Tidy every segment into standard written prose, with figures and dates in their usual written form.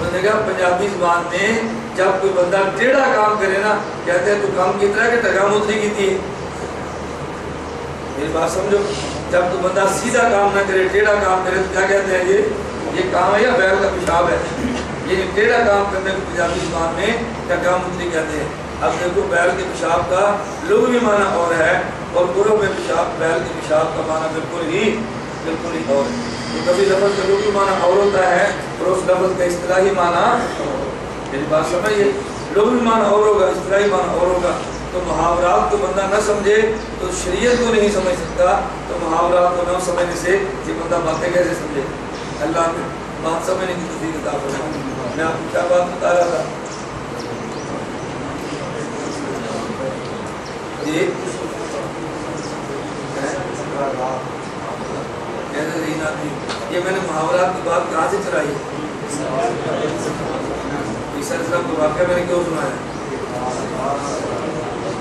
انہوں نے کہا پنجابی زبان میں جب کوئی بندہ ٹیڑھا کام کرے نا کہتے ہیں تو کام کی طرح کہ ٹگا متری کی تھی. میری بات سمجھو, جب تو بندہ سیدھا کام نہ کرے ٹیڑھا کام کرے تو کیا کہتے ہیں یہ کام ہے یا بیل کا پیشاب ہے. یہ ٹیڑھا کام کرنے کو پنجابی زبان میں ٹگا متری کہتے ہیں. اب دیکھو بیل کے پیشاب کا لغوی معنی اور ہے اور عرب میں پیشاب بیل کے پیشاب کا معنی بالکل ہی اور ہے. تو کبھی لفظ کا لغوی معنی اور ہوتا ہے اور اس لفظ کا اصطلاحی معنی, میری بات سمجھیے, لغوی معنی اور ہوگا اصطلاحی معنی اور ہوگا. تو محاورات کو بندہ نہ سمجھے تو شریعت کو نہیں سمجھ سکتا. تو محاورات کو نہ سمجھنے سے یہ بندہ باتیں کیسے سمجھے. اللہ نے بات سمجھنے کی توفیق عطا فرمائے. میں آپ کو کیا بات بتا رہا تھا جی, یہ میں نے محاورات کی بات کہاں سے چلائی ہے. عیسیٰ علیہ السلام کو واقعہ میں نے کیوں سنایا,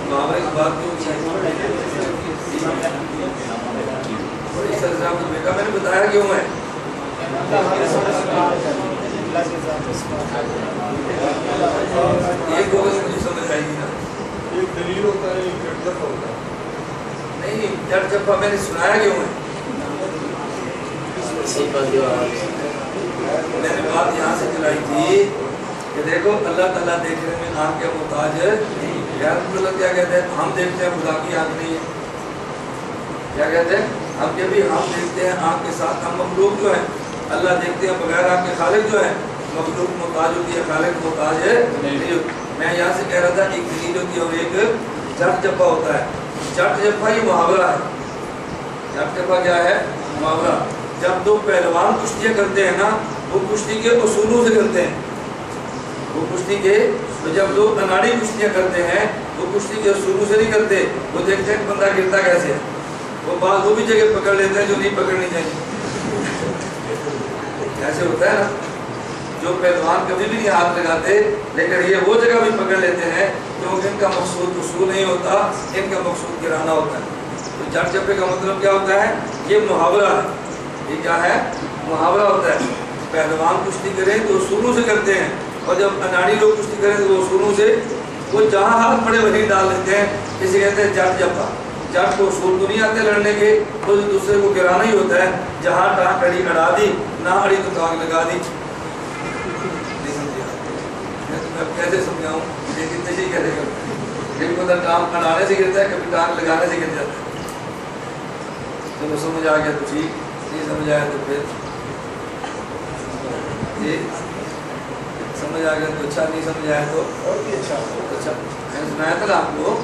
محاورے کی بات کیوں کی. عیسیٰ علیہ السلام کو بیٹا میں نے بتایا کیوں ہے. ایک ہوگا مجھے سمجھ آئے گی نا. ایک دلیل ہوتا ہے ایک جڑ جفا ہوتا ہے. نہیں جڑ جفا میں نے سنایا کیوں ہے. میں نے بات یہاں سے چلائی تھی کہ دیکھو اللہ تعالیٰ دیکھنے میں آنکھ کے محتاج ہے. اللہ کیا کہتے ہیں, ہم دیکھتے ہیں خدا کی آنکھ نہیں ہے. کیا کہتے ہیں, ہم جب بھی ہم دیکھتے ہیں آنکھ کے ساتھ, ہم مخلوق جو ہے اللہ دیکھتے ہیں بغیر آنکھ کے. خالق جو ہے مخلوق محتاج ہوتی ہے, خالق محتاج ہے. میں یہاں سے کہہ رہا تھا ایک دلیل ہوتی ہے اور ایک جٹ جفا ہوتا ہے. جٹ جفا یہ محاورہ ہے. جٹ جفا کیا ہے, محاورہ. جب دو پہلوان کشتیاں کرتے ہیں نا وہ کشتی کے اصولوں سے کرتے ہیں. وہ کشتی کے جب دو اناڑی کشتیاں کرتے ہیں وہ کشتی کے اصولوں سے نہیں کرتے. وہ دیکھتے ہیں بندہ گرتا کیسے ہے. وہ بعض وہ بھی جگہ پکڑ لیتے ہیں جو نہیں پکڑنی چاہیے. ایسے ہوتا ہے نا, جو پہلوان کبھی بھی نہیں ہاتھ لگاتے لیکن یہ وہ جگہ بھی پکڑ لیتے ہیں کیونکہ ان کا مقصود اصول نہیں ہوتا, ان کا مقصود گرانا ہوتا ہے. تو جٹ جفے کا مطلب کیا ہوتا ہے, یہ محاورہ ہے. یہ کیا ہے, محاورہ ہوتا ہے. پہلوان کشتی کریں تو اصولوں سے کرتے ہیں اور جب اناڑی لوگ کشتی کریں تو وہ اصولوں سے, وہ جہاں ہاتھ پڑے وہیں ڈال دیتے ہیں. اسے کہتے ہیں جٹ جفا. جٹ کو اصول تو نہیں آتے لڑنے کے, تو دوسرے کو گرانا ہی ہوتا ہے. جہاں ٹانگ اڑی اڑا دی, نہ اڑی تو ٹانگ لگا دی. کیسے سمجھاؤں, لیکن تجھے کیسے کرتے ہیں. ایک بندہ ٹانگ اڑانے سے گرتا ہے, کبھی ٹانگ لگانے سے گر جاتا ہے. چلو سمجھ آ گیا تو ٹھیک, نہیں سمجھ آیا تو پھر سمجھ آ گیا تو اچھا, نہیں سمجھ آیا تو اور بھی اچھا. میں نے سنایا تھا نا آپ کو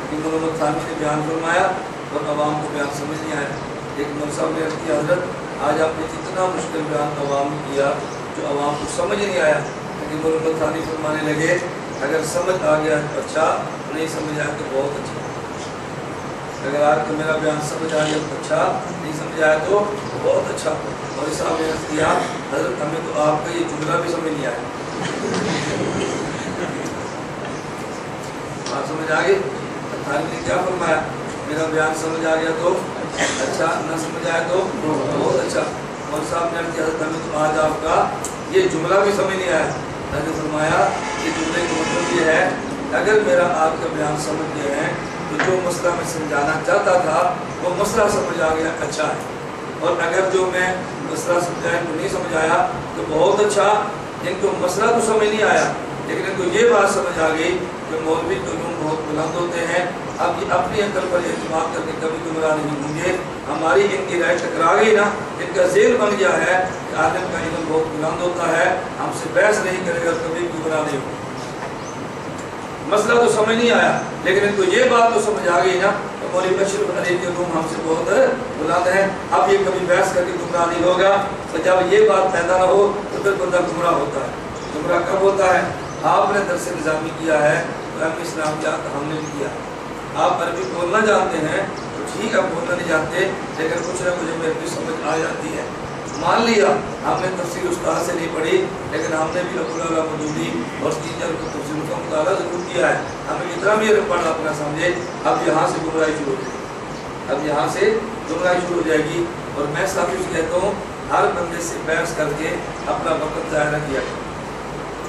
کہ محمد ثانی نے بیان فرمایا اور عوام کو بیان سمجھ نہیں آیا. ایک مول صاحب نے عرض کیا, حضرت آج آپ نے اتنا مشکل بیان عوام نے کیا جو عوام کو سمجھ نہیں آیا. لیکن محمد ثانی فرمانے لگے اگر سمجھ آ گیا تو اچھا, نہیں سمجھ آیا تو بہت اچھا. اگر آپ کو میرا بیان سمجھ آ گیا تو اچھا, نہیں سمجھ آیا تو بہت اچھا. اور اس صاحب نے عرض کیا, حضرت ہمیں تو آپ کا یہ جملہ بھی سمجھ نہیں آیا. بات سمجھ آ گئی. ثانی نے کیا فرمایا, میرا بیان سمجھ آ گیا تو اچھا, نہ سمجھ آیا تو بہت اچھا. اور صاحب نے عرض کیا, حضرت ہمیں تو آج آپ کا یہ جملہ بھی سمجھ نہیں آیا. حضرت نے فرمایا یہ جملے کا مطلب یہ ہے اگر میرا آپ کا بیان سمجھ گئے ہیں تو جو مسئلہ میں سمجھانا چاہتا تھا وہ مسئلہ سمجھ آ گیا, اچھا ہے. اور اگر جو میں مسئلہ سمجھایا تو نہیں سمجھ آیا تو بہت اچھا. ان کو مسئلہ تو سمجھ نہیں آیا لیکن ان کو یہ بات سمجھ آ گئی کہ مولوی تو یوں بہت بلند ہوتے ہیں, اب یہ اپنی عقل پر اعتماد کر کے کبھی گمراہ نہیں ہوں گے. ہماری ان کی رائے ٹکرا گئی نا, ان کا ذہن بن گیا ہے کہ عالم کا علم بہت بلند ہوتا ہے, ہم سے بحث نہیں کرے گا, کبھی گمراہ نہیں ہوگا. مسئلہ تو سمجھ نہیں آیا لیکن ان کو یہ بات تو سمجھ آ گئی نا کہ مولوی بشیر علی کے روم ہم سے بہت بلند ہیں, اب یہ کبھی بحث کر کے گمراہ نہیں ہوگا. تو جب یہ بات پیدا نہ ہو تو پھر بندہ گمراہ ہوتا ہے. گمراہ کب ہوتا ہے, آپ نے درس نظامی کیا ہے تو ہم اسلام کیا ہم نے بھی کیا. آپ عربی بولنا جانتے ہیں تو ٹھیک, آپ بولنا نہیں جانتے لیکن کچھ نہ کچھ ہمیں عربی سمجھ آ جاتی ہے. مان لیا ہم نے تفسیر استاد سے نہیں پڑھی لیکن ہم نے بھی ابوالعلا مودودی اور تیجر کو تفسیر کا مطالعہ ضرور کیا ہے. ہمیں اتنا بھی علم پڑھنا اپنا سمجھے. اب یہاں سے گمراہی شروع ہو جائے گی, اب یہاں سے گمراہی شروع ہو جائے گی. اور میں ساتھ کچھ کہتا ہوں, ہر بندے سے بحث کر کے اپنا وقت ضائع نہ کیا کرو.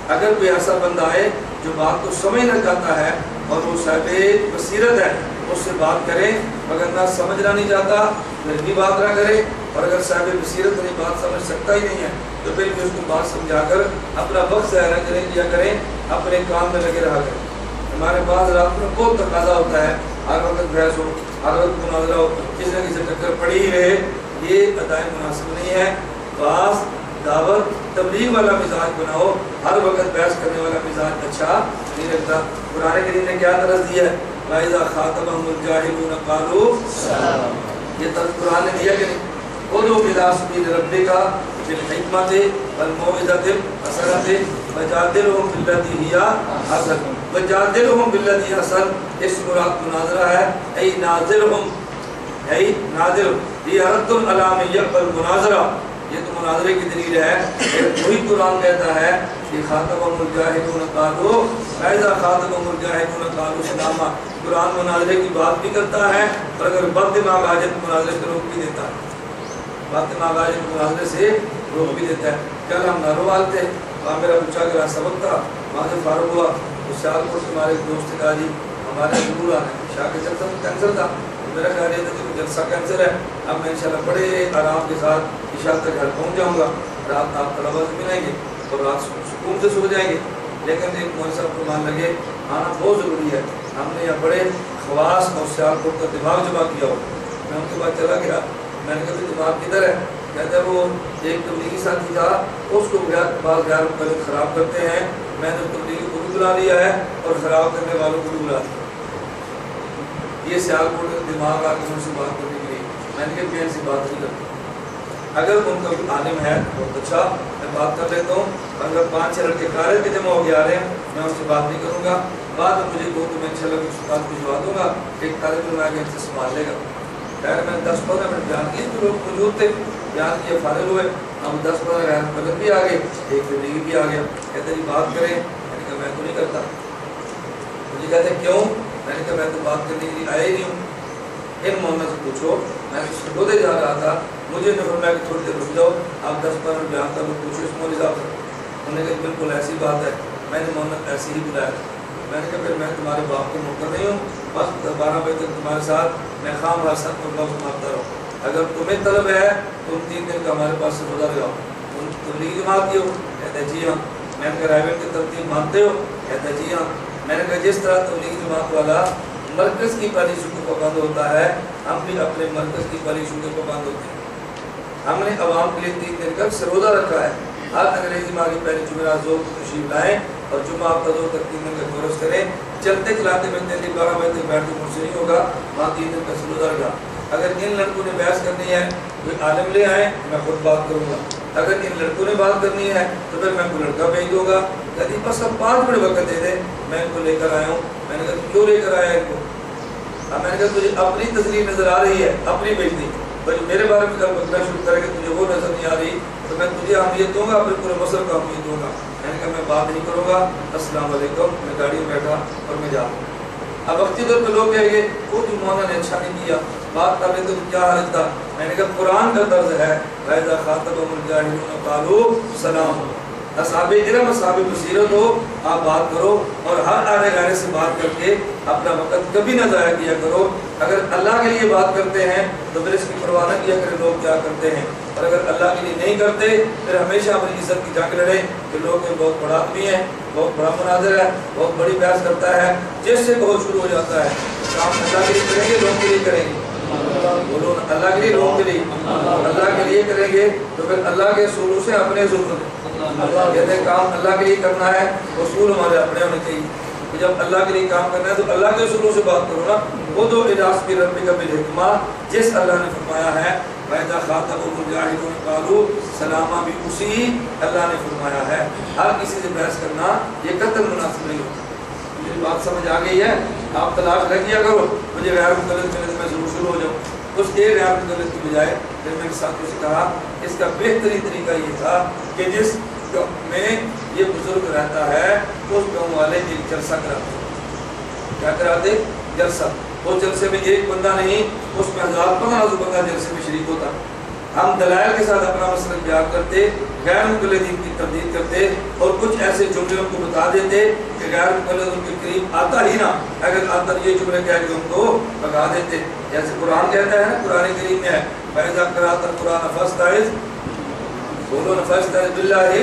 اگر کوئی ایسا بندہ آئے جو بات کو سمجھنا چاہتا ہے اور وہ صاحب بصیرت ہے اس سے بات کریں، مگر نہ سمجھنا نہیں چاہتا پھر بھی بات نہ کرے، اور اگر صاحب بصیرت نہیں بات سمجھ سکتا ہی نہیں ہے تو پھر بھی اس کو بات سمجھا کر اپنا وقت ضائع نہ کیا کریں، اپنے کام میں لگے رہا کریں۔ ہمارے بعض رات میں بہت تقاضا ہوتا ہے ہر وقت بحث ہو، ہر وقت مناظرہ ہو، کسی نہ کسی ٹکر پڑی ہی رہے، یہ ادائے مناسب نہیں ہے۔ بعض دعوت تبلیغ والا مزاج بناؤ، ہر وقت بحث کرنے والا مزاج اچھا نہیں لگتا۔ قرآن کریم نے کیا طرز دیا ہے؟ وَإِذَا خَاطَبَهُمُ الْجَاهِلُونَ قَالُوا، یہ طرز قرآن نے دیا کہ نہیں؟ ادعو إِلَىٰ سَبِيلِ رَبِّكَ بِالْحِکْمَةِ وَالْمَوْعِظَةِ الْحَسَنَةِ وَجَادِلْهُمْ بِالَّتِي هِیَ أَحْسَنُ۔ وَجَادِلْهُمْ بِالَّتِی هِیَ أَحْسَنُ، اس مراد مناظرہ ہے، ای ناظرہم، ای ناظر، یہ رد علی من یقبل مناظرہ، یہ تو مناظرے کی دلیل ہے۔ وہی قرآن کہتا ہے کہ خاطبهم الجاہلون قالوا، فإذا خاطبهم الجاہلون قالوا سلاما۔ قرآن مناظرے کی بات بھی کرتا ہے اور اگر بد دماغ آ جائے تو مناظرے سے روک بھی دیتا ہے، بد دماغ آ جائے تو مناظرے سے روک بھی دیتا ہے۔ کل ہم ناروال تھے، وہاں میرا پوچھا کہ سبق تھا، وہاں سے فارغ ہوا تو سیالکوٹ سے ہمارے دوست نے کہا جی ہمارے ضرور آنا ہے، شاہ کے جلسہ کینسل تھا، میرا خیال یہ تھا کہ جلسہ کینسل ہے، اب میں انشاءاللہ بڑے آرام کے ساتھ عشاء تک گھر پہنچ جاؤں گا، رات آپ طلبہ سے ملیں گے اور رات سکون سے سو جائیں گے۔ لیکن ایک مولوی صاحب کو مان لگے آنا بہت ضروری ہے، ہم نے یہاں بڑے خواص اور سیالکوٹ کا دماغ جمع کیا ہو۔ میں ان کے بعد چلا گیا، میں نے کہا بھی دماغ کدھر ہے؟ کہتا ہے وہ ایک تبلیغی ساتھی تھا، اس کو بعض غیر مقلد خراب کرتے ہیں، میں نے تبلیغی کو بھی بلا لیا ہے اور خراب کرنے والوں کو بھی بلا لیا۔ یہ سیالکوٹ کا دماغ آ کے ان سے بات کرنے کے لیے میں نے کہا سے بات نہیں کرتا، اگر ان کا کوئی عالم ہے بہت اچھا میں بات کر لیتا ہوں، اگر 5-6 لڑکے کارے کے جمع ہو کے آ رہے ہیں میں ان سے بات نہیں کروں گا، بعد میں مجھے کو تو میں انشاءاللہ کچھ بات بھجوا دوں گا، ایک طالب علم آگے ان سے سنبھال لے گا۔ خیر میں 10-15 منٹ بیان کیے جو لوگ موجود تھے، بیان کیے فارغ ہوئے، ہم 10-15 غیر مقلد بھی آ گئے، ایک تبلیغی بھی آ گیا، کہتے جی بات کریں، میں نے کہا میں تو نہیں کرتا، مجھے کہتے ہیں کیوں؟ میں نے کہا میں تو بات کرنے کے لیے آیا ہی نہیں ہوں، ان مولانا سے پوچھو، میں تو سکودے جا رہا تھا، مجھے نے فرمایا کہ تھوڑی دیر رک جاؤ، آپ 10-15 منٹ بیان کر لو، پوچھو اس مولوی صاحب سے۔ انہوں نے کہا بالکل ایسی بات ہے، میں نے مولانا ایسے ہی بلایا، میں نے کہا پھر میں تمہارے باپ کو نوکر نہیں ہوں، بس 12 بجے تک تمہارے ساتھ میں خام ہر ساتھ پر لوگ سماپتا رہوں، اگر تمہیں طلب ہے تم 3 دن کا ہمارے پاس سے روزہ لگاؤ، تم تبلیغی جماعت کی ہو؟ کہتے ہیں جی ہاں۔ میں نے کہا رائبر کی ترتیب مانتے ہو؟ کہتے ہیں جی ہاں۔ میں نے کہا جس طرح تبلیغی جماعت والا مرکز کی پالیسیوں کو پابند ہوتا ہے، ہم بھی اپنے مرکز کی پالیسیوں کے پابند ہوتے ہیں۔ ہم نے عوام کے لیے 3 دن کا روزہ رکھا ہے، ہر انگریزی ماہ کی پہلی جمعرات ظہر کو تشریف لائیں اور جمعہ ہفتہ ظہر تک 3 دن کا کورس کریں، چلتے چلاتے میں دن 12 بجے تک بیٹھ کے مجھ سے نہیں ہوگا، وہاں 3 دن کا روزہ رکھا۔ اگر ان لڑکوں نے بحث کرنی ہے کوئی عالم لے آئیں میں خود بات کروں گا، اگر ان لڑکوں نے بات کرنی ہے تو پھر میں کوئی لڑکا بھیج دوں گا، کہتی بس اب 5 منٹ وقت دے دیں، میں ان کو لے کر آیا ہوں۔ میں نے کہا کیوں لے کر آیا ان کو؟ اب میں نے کہا تجھے اپنی تصویر نظر آ رہی ہے، اپنی بھیج دی، بھائی میرے بارے میں کل بکنا شروع کرے کہ تجھے وہ نظر نہیں آ رہی تو میں تجھے اہمیت دوں گا، پھر پورے مصر کو اہمیت دوں گا۔ میں نے کہا میں بات نہیں کروں گا، السلام علیکم، میں گاڑی میں بیٹھا اور میں جا رہا ہوں۔ اب وقتی طور پہ لوگ کہیں گے وہ جو مولانا نے اچھا نہیں کیا، بات کر رہے تو کیا حالت تھا؟ میں نے کہا قرآن کا طرز ہے وَإِذَا خَاطَبَهُمُ الْجَاهِلُونَ قَالُوا سَلَامًا۔ اصحاب علم اصحاب بصیرت ہو، آپ بات کرو اور ہر آنے گانے سے بات کر کے اپنا وقت کبھی نہ ضائع کیا کرو۔ اگر اللہ کے لیے بات کرتے ہیں تو پھر اس کی پرواہ نہ کیا کریں لوگ کیا کرتے ہیں، اور اگر اللہ کے لیے نہیں کرتے پھر ہمیشہ اپنی عزت کی جنگ لڑیں کہ لوگ بہت بڑا آدمی ہے، بہت بڑا مناظر ہے، بہت بڑی بحث کرتا ہے، جس سے بہت شروع ہو جاتا ہے۔ کام اللہ کے لیے کریں گے، لوگوں کے لیے کریں گے، بولو اللہ کے لیے، لوگوں کے لیے، اللہ کے لیے کریں گے تو پھر اللہ کے اصولوں سے اپنے اصول کریں۔ کہتے ہیں کام اللہ کے لیے کرنا ہے، اصول ہمارے اپنے ہونے چاہیے۔ جب اللہ کے لیے کام کرنا ہے تو اللہ کے اصولوں سے بات کرو نا۔ وہ دو اجاز کی ربی کا بالحکمہ، جس اللہ نے فرمایا ہے وَإِذَا خَاطَبَهُمُ الْجَاهِلُونَ قَالُوا سَلَامًا، بھی اسی اللہ نے فرمایا ہے۔ ہر کسی سے بحث کرنا یہ قطعاً مناسب نہیں ہوتا۔ مجھے بات سمجھ آ گئی ہے؟ آپ تلاش رہ کیا کرو، مجھے غیر مقلد ملے تو میں ضرور شروع ہو جاؤں۔ اس کے غیر مقلد کی بجائے جب میں ساتھیوں سے کہا اس کا بہترین طریقہ یہ تھا کہ جس میں یہ بزرگ رہتا ہے اس گاؤں والے ایک جلسہ کراتے، کیا کراتے؟ جلسہ۔ اس جلسے میں ایک بندہ نہیں، اس میں 1000-1500 بندہ جلسے میں شریک ہوتا۔ ہم دلائل کے ساتھ اپنا مسئلہ بیان کرتے، غیر مقلدین کی تردید کرتے اور کچھ ایسے جملے بھگا دیتے کہ غیر مقلد ان کے قریب آتا ہی نہ، اگر آتا یہ جملے کہہ کے ان کو بھگا دیتے. جیسے قرآن کہتا ہے نا، قرآن کریم میں ہے فَإِذَا قَرَأْتَ الْقُرْآنَ فَاسْتَعِذْ، بولو فَاسْتَعِذْ بِاللَّهِ،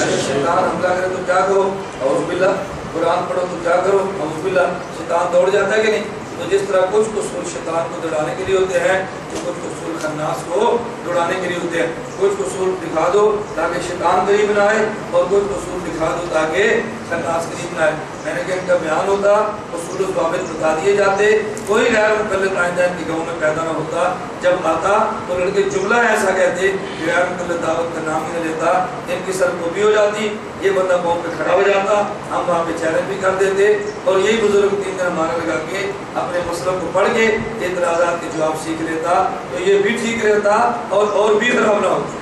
اگر شیطان حملہ کرے تو کیا کرو؟ اعوذ باللہ. قرآن پڑھو تو کیا کرو؟ اعوذ باللہ. شیطان دوڑ جاتا ہے کہ نہیں؟ تو جس طرح کچھ اصول شیطان کو دوڑانے کے لیے ہوتے ہیں تو کچھ اصول خناس کو دوڑانے کے لیے ہوتے ہیں. کچھ اصول دکھا دو تاکہ شیطان قریب نہ آئے، اور کچھ اصول دکھا دو تاکہ خناس قریب نہ آئے. میں نے کہ ان کا بیان ہوتا، اصول و ضوابط بتا دیے جاتے، کوئی غیر مقلد آئندہ ان کے گاؤں میں پیدا نہ ہوتا. جب آتا تو لڑکے جملہ ایسا کہتے کہ غیر مقلد دعوت کا نام ہی نہ لیتا، ان کی سر گوبھی ہو جاتی، یہ بندہ قوم پہ کھڑا ہو جاتا، ہم وہاں پہ چیلنج بھی کر دیتے، اور یہی بزرگ 3 دن ہمارا لگا کے اپنے مسئلہ کو پڑھ کے اعتراضات کے جواب سیکھ لیتا تو یہ بھی ٹھیک رہتا اور بھی خراب نہ ہوتا.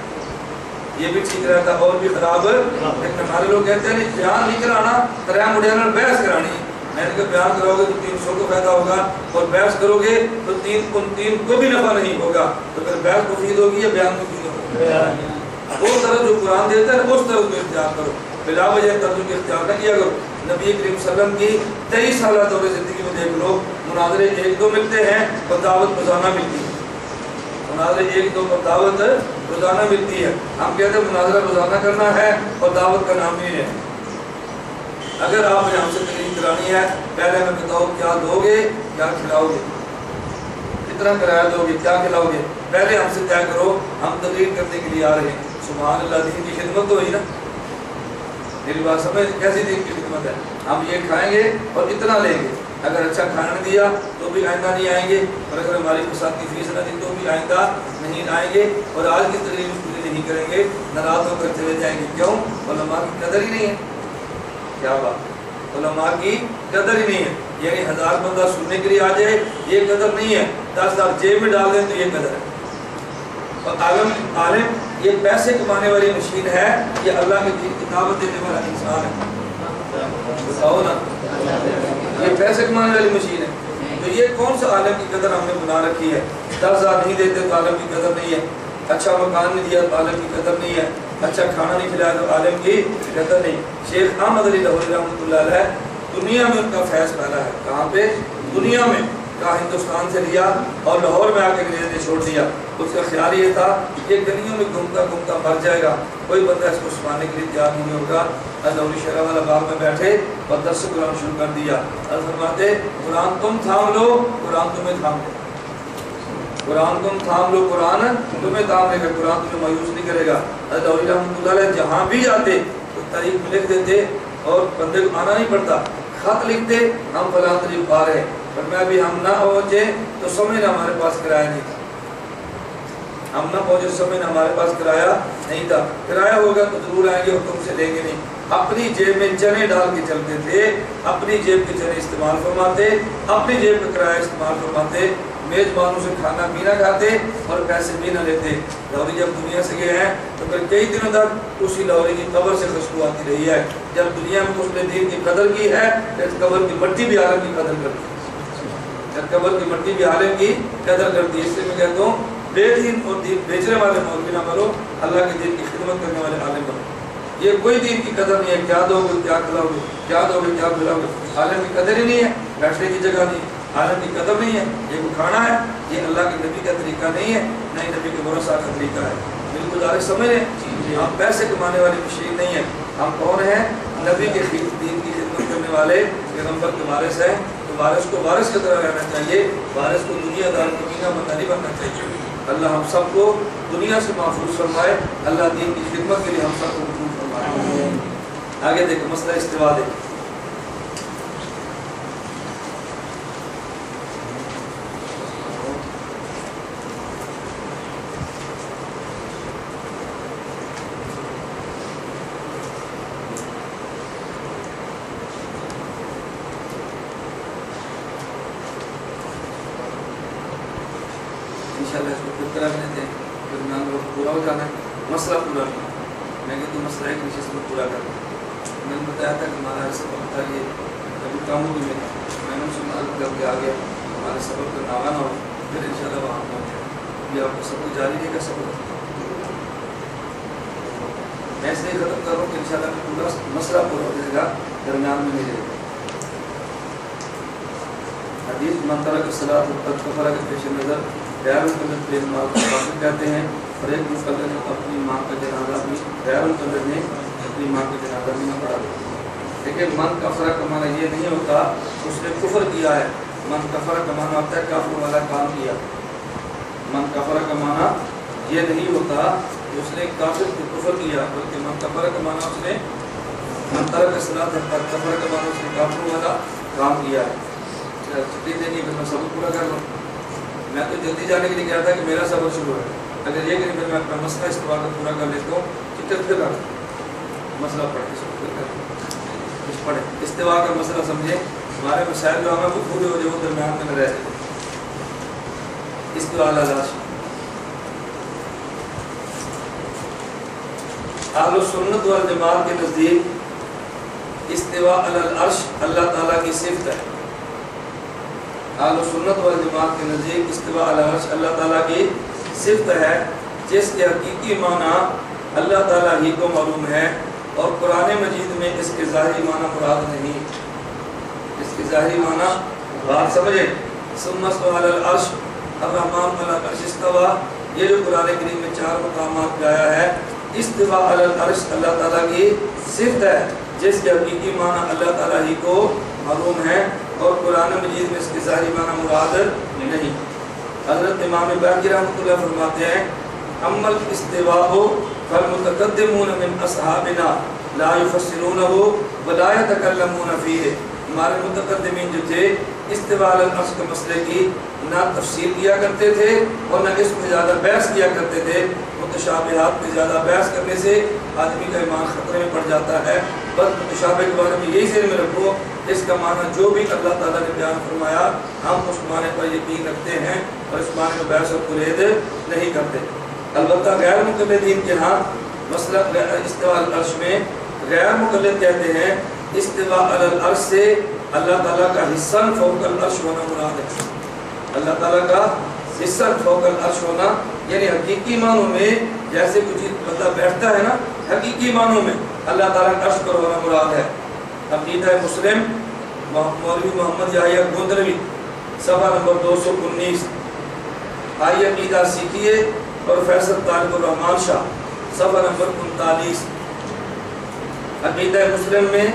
یہ بھی ٹھیک رہتا اور بھی خراب. لیکن ہمارے لوگ کہتے ہیں نہیں بیان نہیں کرانا، کریم مڈیانر بحث کرانی. میں نے کہا بیان کراؤ گے تو 300 کو فائدہ ہوگا، اور بحث کرو گے تو ان 3 کو بھی نفع نہیں ہوگا. تو پھر بحث مفید ہوگی یا بیان مفید ہوگا؟ وہ طرح جو قرآن دیتا ہے اس طرح کو اختیار کرو، بلا وجہ طرز کو اختیار نہ کیا کرو. نبی کریم صلی اللہ علیہ وسلم کی 23 سالہ دور زندگی میں دیکھ لو، مناظرے 1-2 ملتے ہیں اور دعوت روزانہ ملتی ہے. مناظرے 1-2 پر دعوت روزانہ ملتی ہے. ہم کہتے ہیں مناظرہ روزانہ کرنا ہے اور دعوت کا نام نہیں ہے. اگر آپ نے ہم سے تقریر کرانی ہے، پہلے ہمیں بتاؤ کیا دو گے، کیا کھلاؤ گے، کتنا کرایہ دو گے، کیا کھلاؤ گے، پہلے ہم سے طے کرو. ہم تقریر کرنے کے لیے آ رہے ہیں. سبحان اللہ، دین کی خدمت تو ہوئی نا. میری بات سمجھ، کیسی دین کی خدمت ہے؟ ہم یہ کھائیں گے اور اتنا لیں گے. اگر اچھا کھانا نہیں دیا تو بھی آئندہ نہیں آئیں گے، اور اگر ہماری فساد کی فیس نہ دی تو بھی آئندہ نہیں آئیں گے. اور آج کی تقریر پوری نہیں کریں گے، ناراض ہو کر چلے جائیں گے. کیوں؟ علماء کی قدر ہی نہیں ہے. کیا بات؟ علماء کی قدر ہی نہیں ہے. یعنی 1000 بندہ سننے کے لیے آ جائے یہ قدر نہیں ہے، 10,000 جیب میں ڈال دیں تو یہ قدر ہے. اور عالم یہ پیسے کمانے والی مشین ہے، یہ اللہ کے دین کی دعوت دینے والا انسان ہے. بتاؤ نا، یہ پیسے کمانے والی مشین ہے. تو یہ کون سا عالم کی قدر ہم نے بنا رکھی ہے؟ 10,000 نہیں دیتے تو عالم کی قدر نہیں ہے، اچھا مکان نہیں دیا تو عالم کی قدر نہیں ہے، اچھا کھانا نہیں کھلایا تو عالم کی قدر نہیں. شیخ احمد علی لاہوری رحمۃ اللہ علیہ، دنیا میں ان کا فیض پھیلا ہے. کہاں پہ؟ دنیا میں. کہا ہندوستان سے لیا اور لاہور میں آ کے انگریز نے چھوڑ دیا. اس کا خیال یہ تھا کہ گلیوں میں گھومتا گھومتا مر جائے گا، کوئی بندہ اس کو سنانے کے لیے تیار نہیں ہوگا. لاہوری شہرہ والا باغ میں بیٹھے اور درس قرآن شروع کر دیا. فرماتے قرآن تم تھام لو، قرآن تمہیں تھام لے. قرآن تم تھام لو، قرآن تمہیں تھام لے گا، قرآن تمہیں مایوس نہیں کرے گا. لاہوری رحمۃ اللہ علیہ جہاں بھی جاتے تو تاریخ میں لکھ دیتے، اور بندے کو آنا نہیں پڑتا، خط لکھتے ہم فلاں تاریخ پا رہے ہیں. پر میں ابھی ہم نہ پہنچے تو سمجھنا ہمارے پاس کرایہ نہیں تھا. ہم نہ پہنچے سمجھنا ہمارے پاس کرایہ نہیں تھا. کرایہ ہوگا تو ضرور آئیں گے اور تم سے لیں گے نہیں. اپنی جیب میں چنے ڈال کے چلتے تھے، اپنی جیب کے چنے استعمال فرماتے، اپنی جیب میں کرایہ استعمال فرماتے، میزبانوں سے کھانا پینا کھاتے اور پیسے بھی نہ لیتے. لاہوری جب دنیا سے گئے ہیں تو پھر کئی دنوں تک اسی لاہوری کی قبر سے خوشبو آتی رہی ہے. جب دنیا میں اس نے دین کی قدر کی ہے تو اس قبر کی مٹی بھی عالم کی قدر کرتی ہے. جب قبر کی مٹی بھی عالم کی قدر کرتی ہے. اس لیے میں کہتا ہوں بے دین اور دین بیچنے والے مولوی نہ بنو، اللہ کے دین کی خدمت کرنے والے عالم بنو. یہ کوئی دین کی قدر نہیں ہے. کیا دو گے، کیا کھلاؤ گے، کیا دو گے، کیا کھلاؤ گے. عالم کی قدر ہی نہیں ہے، بیٹھنے کی جگہ نہیں، عالم کی قدر نہیں ہے. یہ کھانا ہے، یہ اللہ کے نبی کا طریقہ نہیں ہے، نہ ہی نبی کے ورثاء کا طریقہ ہے. بالکل دارِ سمجھ رہے ہیں. ہم پیسے کمانے والی مشین نہیں ہے. ہم کون ہیں؟ نبی کے دین کی خدمت کرنے والے پیغمبر کے وارث ہیں. تو وارث کو وارث کی طرح رہنا چاہیے، وارث کو دنیا دار کمینہ بندہ نہیں بننا چاہیے. اللہ ہم سب کو دنیا سے محفوظ فرمائے. اللہ دین کی خدمت کے لیے ہم سب کو محفوظ فرمائے. آگے دیکھو مسئلہ استوا دیکھو. انشاءاللہ اس کو پھر کرا لیتے ہیں، درمیان میں پورا ہو جانا ہے. مسئلہ پورا نہیں. میں کہ تو مسئلہ ایک نشست میں پورا کرنا. میں نے بتایا تھا کہ ہمارا سبق تھا یہ کبھی کاموں بھی میں نے سے مدد کر کے آ گیا. ہمارے سبق کا ناغہ نہ ہو پھر انشاءاللہ وہاں پہنچ جائے. یہ آپ کو سبق جاری رہے گا. سبق میں اس لیے ختم کروں کہ انشاءاللہ میں پورا مسئلہ پورا ہو جائے گا، درمیان میں نہیں رہے گا۔ حدیث من ترک الصلاۃ فقد کفر کے پیش نظر غیر مقلد بے مال کو کافر کہتے ہیں، اور ایک مقلد نے اپنی ماں کا جنازہ بھی غیر مقلد نے اپنی ماں کا جنازہ بھی نہ پڑھا۔ لیکن من کفر کا معنی یہ نہیں ہوتا اس نے کفر کیا ہے، من کفر کا معنی ہوتا ہے کافر والا کام کیا۔ من کفر کا معنی یہ نہیں ہوتا اس نے کافر کو کفر کیا، بلکہ من کفر کا معنی اس نے من ترک الصلاۃ فقد کفر کا معنی اس نے کافر والا کام کیا ہے۔ چھٹی دینی پھر میں سبق پورا کر لوں، میں تو جلدی جانے کے لیے کہا تھا کہ میرا سبق شروع ہے، اگر یہ کہ پھر میں اپنا مسئلہ استوا کا پورا کر لیتا ہوں، چکر پھر کر مسئلہ پڑھ کے شروع کر کچھ پڑھے، استوا کا مسئلہ سمجھے، ہمارے مسائل جو ہمیں وہ پورے ہو جائے وہ درمیان میں نہ رہ جائے۔ استوا علی العرش، اہل سنت والجماعت کے نزدیک استوا علی العرش اللہ تعالیٰ کی صفت ہے۔ اہل سنت والجماعت کے نزدیک استوا علی العرش اللہ تعالیٰ کی صفت ہے، جس کے حقیقی معنی اللہ تعالیٰ ہی کو معلوم ہے، اور قرآن مجید میں اس کے ظاہری معنی مراد نہیں۔ اس کے ظاہری معنی بات سمجھیں، ثم استوى علی العرش الرحمن علی العرش استوى، یہ جو قرآن کریم میں 4 مقامات پہ آیا ہے، استوا علی العرش اللہ تعالیٰ کی صفت ہے، جس کے حقیقی معنی اللہ تعالیٰ ہی کو معلوم ہے، اور قرآن مجید میں اس کے ظاہری معنی مراد نہیں۔ حضرت امام باقر رحمۃ اللہ فرماتے ہیں، اما الاستواء فالمتقدمون من اصحابنا لا يفسرونه ولا يتكلمون فيه، ہمارے متقدمین جو تھے استواء علی العرش کے مسئلے کی نہ تفسیر کیا کرتے تھے اور نہ اس میں زیادہ بحث کیا کرتے تھے۔ متشابہات میں زیادہ بحث کرنے سے آدمی کا ایمان خطرے میں پڑ جاتا ہے۔ بس متشابہ کے بارے میں یہی ذہن میں رکھو، اس کا معنی جو بھی اللہ تعالیٰ نے بیان فرمایا ہم اس معنی پر یقین رکھتے ہیں اور اس معنی میں بحث اور قرید نہیں کرتے۔ البتہ غیر مقلدین کے ہاں مسئلہ استواء علی العرش میں غیر مقلد کہتے ہیں استواء علی العرش سے اللہ تعالیٰ کا حصہ فوق العرش ہونا مراد ہے۔ اللہ تعالیٰ کا حصہ فوق العرش ہونا یعنی حقیقی معنوں میں جیسے کچھ بندہ بیٹھتا ہے نا، حقیقی معنوں میں اللہ تعالیٰ کا عرش پر ہونا مراد ہے۔ عقیدہ مسلم مولوی محمد یحییٰ گوندلوی صفحہ نمبر 219، آئیے عقیدہ سیکھیے پروفیسر طالب الرحمان شاہ صفحہ نمبر 39۔ عقیدہ مسلم میں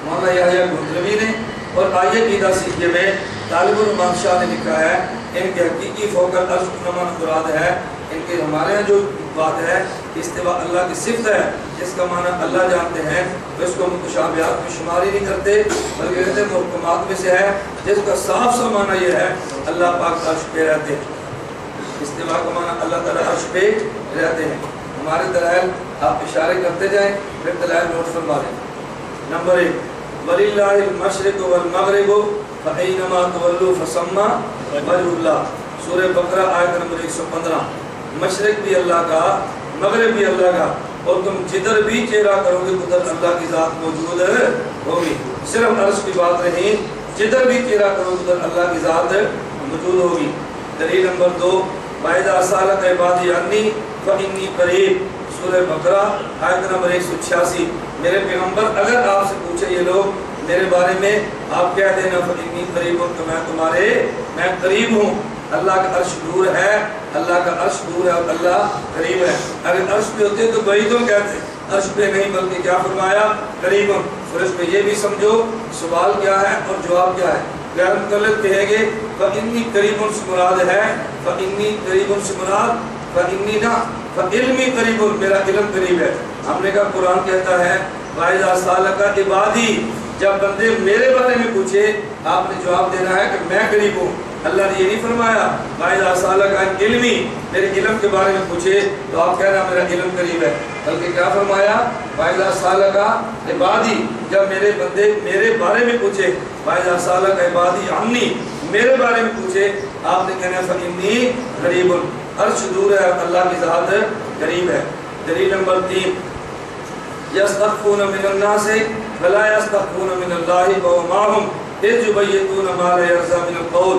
مولانا یحییٰ گوندلوی نے اور آئیے عقیدہ سیکھیے میں طالب الرحمان شاہ نے لکھا ہے، ان کے حقیقی فوق العرش ہونا مراد ہے۔ ان کے ہمارے یہاں جو بات ہے استواء اللہ کی صفت ہے، جس کا معنی اللہ جانتے ہیں، تو اس کو متشابہات میں شمار ہی نہیں کرتے بلکہ کہتے ہیں محکمات میں سے ہے، جس کا صاف سا معنی یہ ہے اللہ پاک عرش پہ رہتے ہیں۔ استواء کا معنی اللہ تعالیٰ عرش پہ رہتے ہیں۔ ہمارے دلائل آپ اشارے کرتے جائیں، پھر دلائل نوٹ فرما لیں۔ نمبر 1، وَلِلَّهِ الْمَشْرِقُ وَالْمَغْرِبُ فَأَيْنَمَا تُوَلُّوا فَثَمَّ وَجْهُ اللَّهِ، سورہ بقرہ آیت نمبر 115۔ مشرق بھی اللہ کا، مغرب بھی اللہ کا، اور تم جدھر بھی چہرہ کرو گے ادھر اللہ کی ذات موجود ہوگی۔ صرف عرش کی بات نہیں، جدھر بھی چہرہ کرو ادھر اللہ کی ذات موجود ہوگی۔ دلیل نمبر 2، وَإِذَا سَأَلَكَ عِبَادِي عَنِّي فَإِنِّي قَرِيبٌ، سورہ بقرہ آیت نمبر 186۔ میرے پیغمبر اگر آپ سے پوچھے یہ لوگ میرے بارے میں، آپ کہہ دینا فَإِنِّي قَرِيبٌ، کہ میں قریب ہوں۔ اللہ کا عرش دور ہے، اللہ کا عرش دور ہے اور اللہ قریب ہے۔ اگر عرش پہ ہوتے تو بعیدوں کہتے، عرش پہ نہیں بلکہ کیا فرمایا؟ قریب۔ اور اس پہ یہ بھی سمجھو سوال کیا ہے اور جواب کیا ہے۔ غیر مقلد کہیں گے فَإِنِّي قَرِيبٌ سے مراد ہے، فَإِنِّي قَرِيبٌ سے مراد فَإِنِّي نہ فَعِلْمِي قَرِيبٌ، میرا علم قریب ہے۔ ہم نے کہا قرآن کہتا ہے وَإِذَا سَأَلَكَ عِبَادِي، جب بندے میرے بارے میں پوچھے آپ نے جواب دینا ہے کہ میں قریب ہوں۔ اللہ نے یہ نہیں فرمایا وَإِذَا سَأَلَكَ عَنْ عِلْمِي، میرے علم کے بارے میں پوچھے تو آپ کہنا میرا علم قریب ہے، بلکہ کیا فرمایا وَإِذَا سَأَلَكَ عِبَادِي، جب میرے بندے میرے بارے میں پوچھے، وَإِذَا سَأَلَكَ عِبَادِي عَنِّي، میرے بارے میں پوچھے آپ نے کہنا فَإِنِّي قَرِيبٌ، عرش دور ہے اور اللہ کی ذات قریب ہے۔ دلیل نمبر 3، يَسْتَخْفُونَ مِنَ النَّاسِ وَلَا يَسْتَخْفُونَ مِنَ اللَّهِ وَهُوَ مَعَهُمْ إِذْ يُبَيِّتُونَ مَا لَا يَرْضَىٰ مِنَ الْقَوْلِ،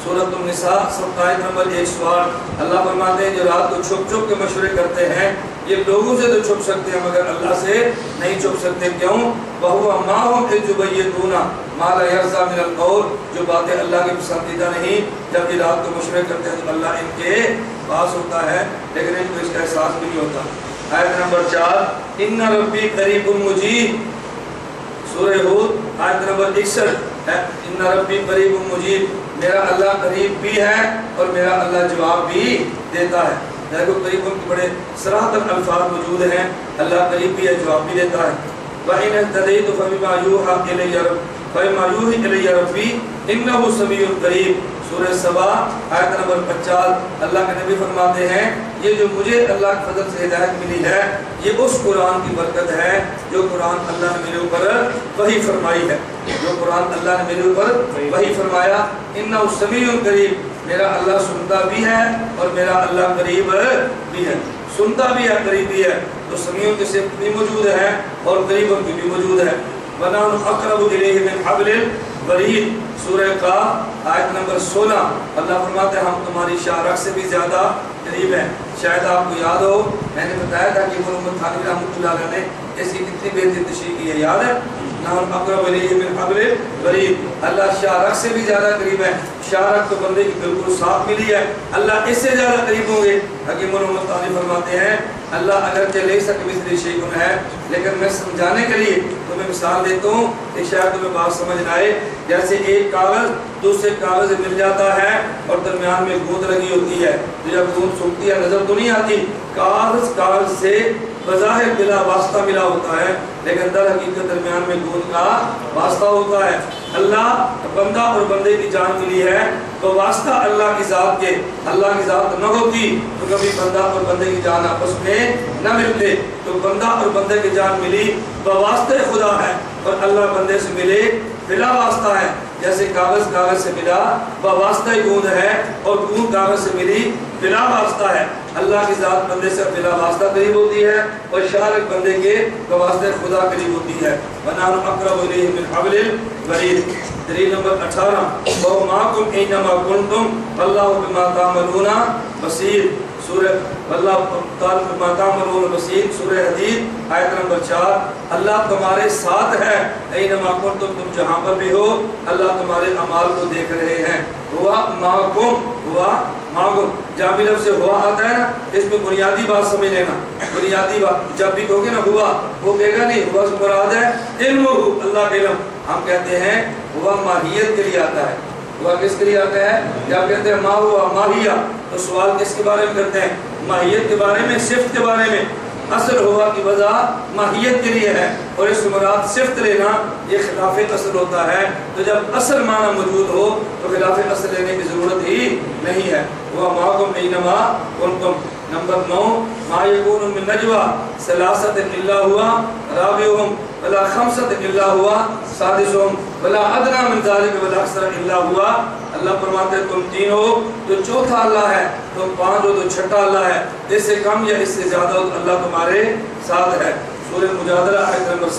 سورۃ النساء آیت نمبر 108 اللہ فرماتے ہیں جو رات کو چھپ چھپ کے مشورے کرتے ہیں یہ لوگوں سے تو چھپ سکتے ہیں مگر اللہ سے نہیں چھپ سکتے. کیوں؟ وَهُوَ مَعَهُمْ إِذْ يُبَيِّتُونَ مَا لَا يَرْضَىٰ مِنَ الْقَوْلِ جو باتیں اللہ کی پسندیدہ نہیں جب یہ رات کو مشورے کرتے ہیں تو اللہ ان کے پاس ہوتا ہے لیکن ان کو اس کا احساس بھی نہیں ہوتا. آیت نمبر 4 إِنَّ رَبِّي قَرِيبٌ مُجِيبٌ سورہ ہود آیت نمبر 61 إِنَّ رَبِّي قَرِيبٌ مُجِيبٌ میرا اللہ قریب بھی ہے اور میرا اللہ جواب بھی دیتا ہے. دیکھو قریب کے بڑے صراحتاً الفاظ موجود ہیں. اللہ قریب بھی ہے جواب بھی دیتا ہے. وَإِنْ اهْتَدَيْتُ فَبِمَا يُوحَىٰ إِلَيَّ رَبِّي إِنَّهُ سَمِيعٌ قَرِيبٌ سورہ سبا آیت نمبر 50 اللہ کے نبی فرماتے ہیں یہ جو مجھے اللہ کے فضل سے ہدایت ملی ہے یہ اس قرآن کی برکت ہے جو قرآن اللہ نے میرے اوپر وحی فرمائی ہے. جو قرآن اللہ نے میرے اوپر وحی فرمایا إِنَّهُ سَمِيعٌ قَرِيبٌ میرا اللہ سنتا بھی ہے اور میرا اللہ قریب بھی ہے. سنتا بھی ہے قریب بھی ہے تو سمیعوں کی صفت بھی موجود ہے اور قریبوں کی بھی موجود ہے. وَنَحْنُ أَقْرَبُ إِلَيْهِ مِنْ حَبْلِ الْوَرِيدِ سورہ کا آیت نمبر 16 اللہ فرماتے ہیں ہم تمہاری شاہ سے بھی زیادہ قریب ہیں. شاید آپ کو یاد ہو میں نے بتایا تھا کہ محمد تھانوی رحمۃ اللہ علیہ نے ایسی کتنی بہترین تشریح کی ہے یاد ہے. نحن اقرب الیہ من حبل الورید اللہ شاہ سے بھی زیادہ قریب ہے. شاہ تو بندے کی بالکل صاف ملی ہے اللہ اس سے زیادہ قریب ہوں گے. حکیم محمد تھانوی فرماتے ہیں اللہ اگرچہ لے سکے مثل شیء ہے لیکن میں سمجھانے کے لیے تمہیں مثال دیتا ہوں کہ شاید تمہیں بات سمجھ نہ آئے. جیسے ایک کاغذ دوسرے کاغذ سے مل جاتا ہے اور درمیان میں گوند لگی ہوتی ہے تو جب گوند سوکھتی ہے نظر تو نہیں آتی. کاغذ سے بظاہر بلا واسطہ ملا ہوتا ہے لیکن در حقیقت درمیان میں گوند کا واسطہ ہوتا ہے. اللہ بندہ اور بندے کی جان ملی ہے تو واسطہ اللہ کی ذات کے اللہ کی ذات نہ ہوتی تو کبھی بندہ اور بندے کی جان آپس میں نہ ملتے. تو بندہ اور بندے کی جان ملی بواسطہ خدا ہے اور اللہ بندے سے ملے بلا واسطہ ہے. جیسے کاغذ سے ملا بواسطہ گوند ہے اور گوند کاغذ سے ملی بلا واسطہ ہے. اللہ کی ذات بندے سے بلا واسطہ قریب ہوتی ہے اور شارک بندے کے بواسطہ خدا قریب ہوتی ہے. وَنَحْنُ أَقْرَبُ إِلَيْهِ مِنْ حَبْلِ الْوَرِيدِ دلیل نمبر 18 وَهُوَ مَعَكُمْ أَيْنَمَا كُنتُمْ وَاللَّهُ بِمَا تَعْمَلُونَ بَصِيرٌ سورہ واللہ تعالی بما تعملون بصیر سورہ حدید آیت نمبر 4 اللہ تمہارے ساتھ ہے اینما کنتم تم جہاں پر بھی ہو اللہ تمہارے اعمال کو دیکھ رہے ہیں. ہوا معکم جامع لفظ سے ہوا آتا ہے نا اس میں بنیادی بات سمجھ لینا. بنیادی بات جب بھی کہو گے نا ہوا وہ کہے گا نہیں ہوا سے مراد ہے علم اللہ کا علم. ہم کہتے ہیں ہوا ماہیت کے لیے آتا ہے. ہوا کس کے لیے آتا ہے جب کہتے ہیں ما ہوا ماہیہ تو سوال کس کے بارے میں کرتے ہیں ماہیت کے بارے میں صفت کے بارے میں. اصل ہوا کی وجہ ماہیت کے لیے ہے اور اس مراد صفت لینا یہ خلاف اصل ہوتا ہے. تو جب اصل معنی موجود ہو تو خلاف اصل لینے کی ضرورت ہی نہیں ہے. وہ معکم اینما کنتم. نمبر 9 ما یکون من نجوا ثلاثۃ الا هو رابعهم ولا خمسۃ الا هو سادسهم ولا ادنى من ذلك ولا اکثر الا هو. اللہ فرماتے ہیں تم تین ہو تو چوتھا اللہ ہے تم پانچ ہو تو چھٹا اللہ ہے اس سے کم یا اس سے زیادہ ہو تو اللہ تمہارے ساتھ ہے. سورہ مجادلہ آیت نمبر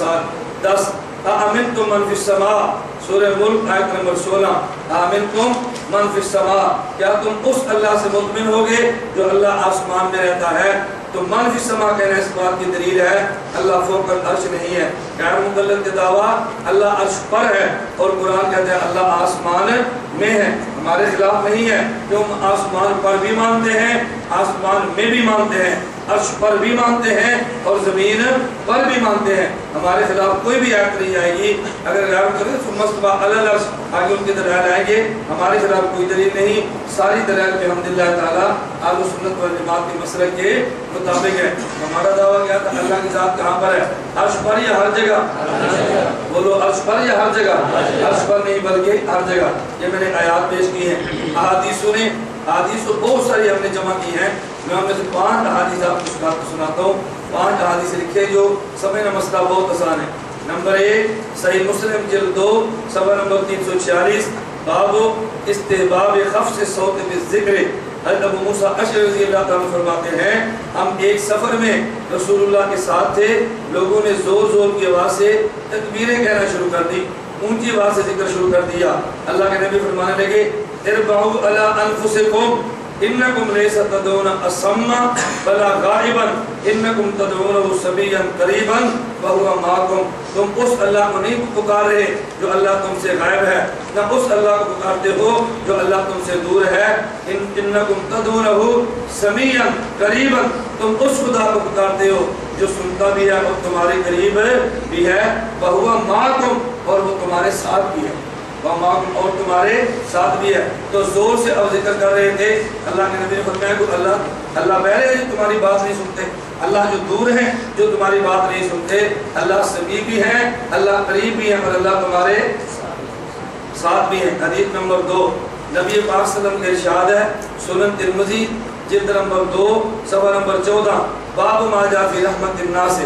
10 آمنتم من فی السماء سورہ ملک آیت نمبر 16 آمنتم من فی السماء کیا تم اس اللہ سے مطمئن ہوگے جو اللہ آسمان میں رہتا ہے. تو من فی السماء کہنا اس بات کی دلیل ہے اللہ فوق العرش نہیں ہے. غیر مقلد کے دعویٰ اللہ عرش پر ہے اور قرآن کہتا ہے اللہ آسمان میں ہے. ہمارے خلاف نہیں ہے کہ ہم آسمان پر بھی مانتے ہیں آسمان میں بھی مانتے ہیں عرش پر بھی مانتے ہیں اور زمین پر بھی مانتے ہیں. ہمارے خلاف کوئی بھی آیت نہیں آئے گی. اگر غور کریں تو مستوى علی العرش آگے ان کے دلائل آئیں گے. ہمارے خلاف کوئی دلیل نہیں. ساری دلائل الحمدللہ تعالیٰ اہل سنت والجماعت کے مسلک کے مطابق ہے. ہمارا دعویٰ کیا تھا اللہ کی ذات کہاں پر ہے عرش پر یا ہر جگہ بولو عرش پر یا ہر جگہ عرش پر نہیں بلکہ ہر جگہ. یہ میں نے آیات پیش کی ہیں. احادیث بہت ساری ہم نے جمع کی ہیں. میں ہم میں سے 5 احادیث آپ کو سناتا ہوں. 5 احادیث لکھے جو سمجھنا مسئلہ بہت آسان ہے. نمبر 1 صحیح مسلم جلد 2 صفحہ نمبر 346 باب استحباب خفض الصوت بالذکر. حضرت ابو موسیٰ اشعری رضی اللہ تعالیٰ فرماتے ہیں ہم ایک سفر میں رسول اللہ کے ساتھ تھے. لوگوں نے زور زور کی آواز سے تکبیریں کہنا شروع کر دی اونچی آواز سے ذکر شروع کر دیا. اللہ کے نبی فرمانے لگے اربعوا علی انفسکم انکم لیس تدعون اصم ولا غائبا انکم تدعونه سمیعا قریبا وهو معکم. تم اس اللہ کو نہیں پکار رہے جو اللہ تم سے غائب ہے، نہ اس اللہ کو پکارتے ہو جو اللہ تم سے دور ہے. انکم تدعونه سمیعا قریبا، تم اس خدا کو پکارتے ہو جو سنتا بھی ہے اور تمہارے قریب بھی ہے. وهو معکم، اور وہ تمہارے ساتھ بھی ہے، اور تمہارے ساتھ بھی ہے. تو زور سے اب ذکر کر رہے تھے اللہ کے نبی نے فرمایا کہ اللہ بہرے ہے جو تمہاری بات نہیں سنتے، اللہ جو دور ہیں جو تمہاری بات نہیں سنتے، اللہ سمیع بھی ہیں، اللہ قریب بھی ہیں، اور اللہ تمہارے ساتھ بھی ہیں. حدیث نمبر 2 نبی پاک صلی اللہ علیہ وسلم کا ارشاد ہے، سنن ترمذی جلد نمبر 2 صفحہ نمبر 14، باب ما جاء فی رحمت الناس،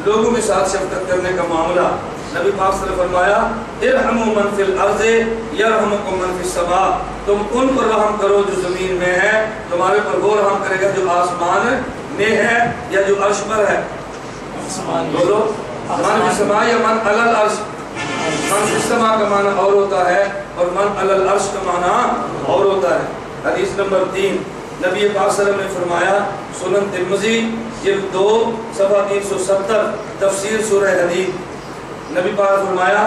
لوگوں کے ساتھ شفقت کرنے کا معاملہ. نبی پاک صلی اللہ علیہ وسلم فرمایا ارحموا من فی الارض یرحمکم من فی السماء، تم ان پر رحم کرو جو زمین میں ہے، تمہارے پر وہ رحم کرے گا جو آسمان میں ہے یا جو عرش پر ہے. بولو من فی السماء یا من علی العرش. من فی السماء کا معنی اور ہوتا ہے اور من علی العرش کا معنی اور ہوتا ہے. حدیث نمبر 3 نبی پاک صلی اللہ علیہ وسلم نے فرمایا، سنن ترمذی جلد 2 صفحہ 370 تفسیر سورہ حدید، نبی پاک نے فرمایا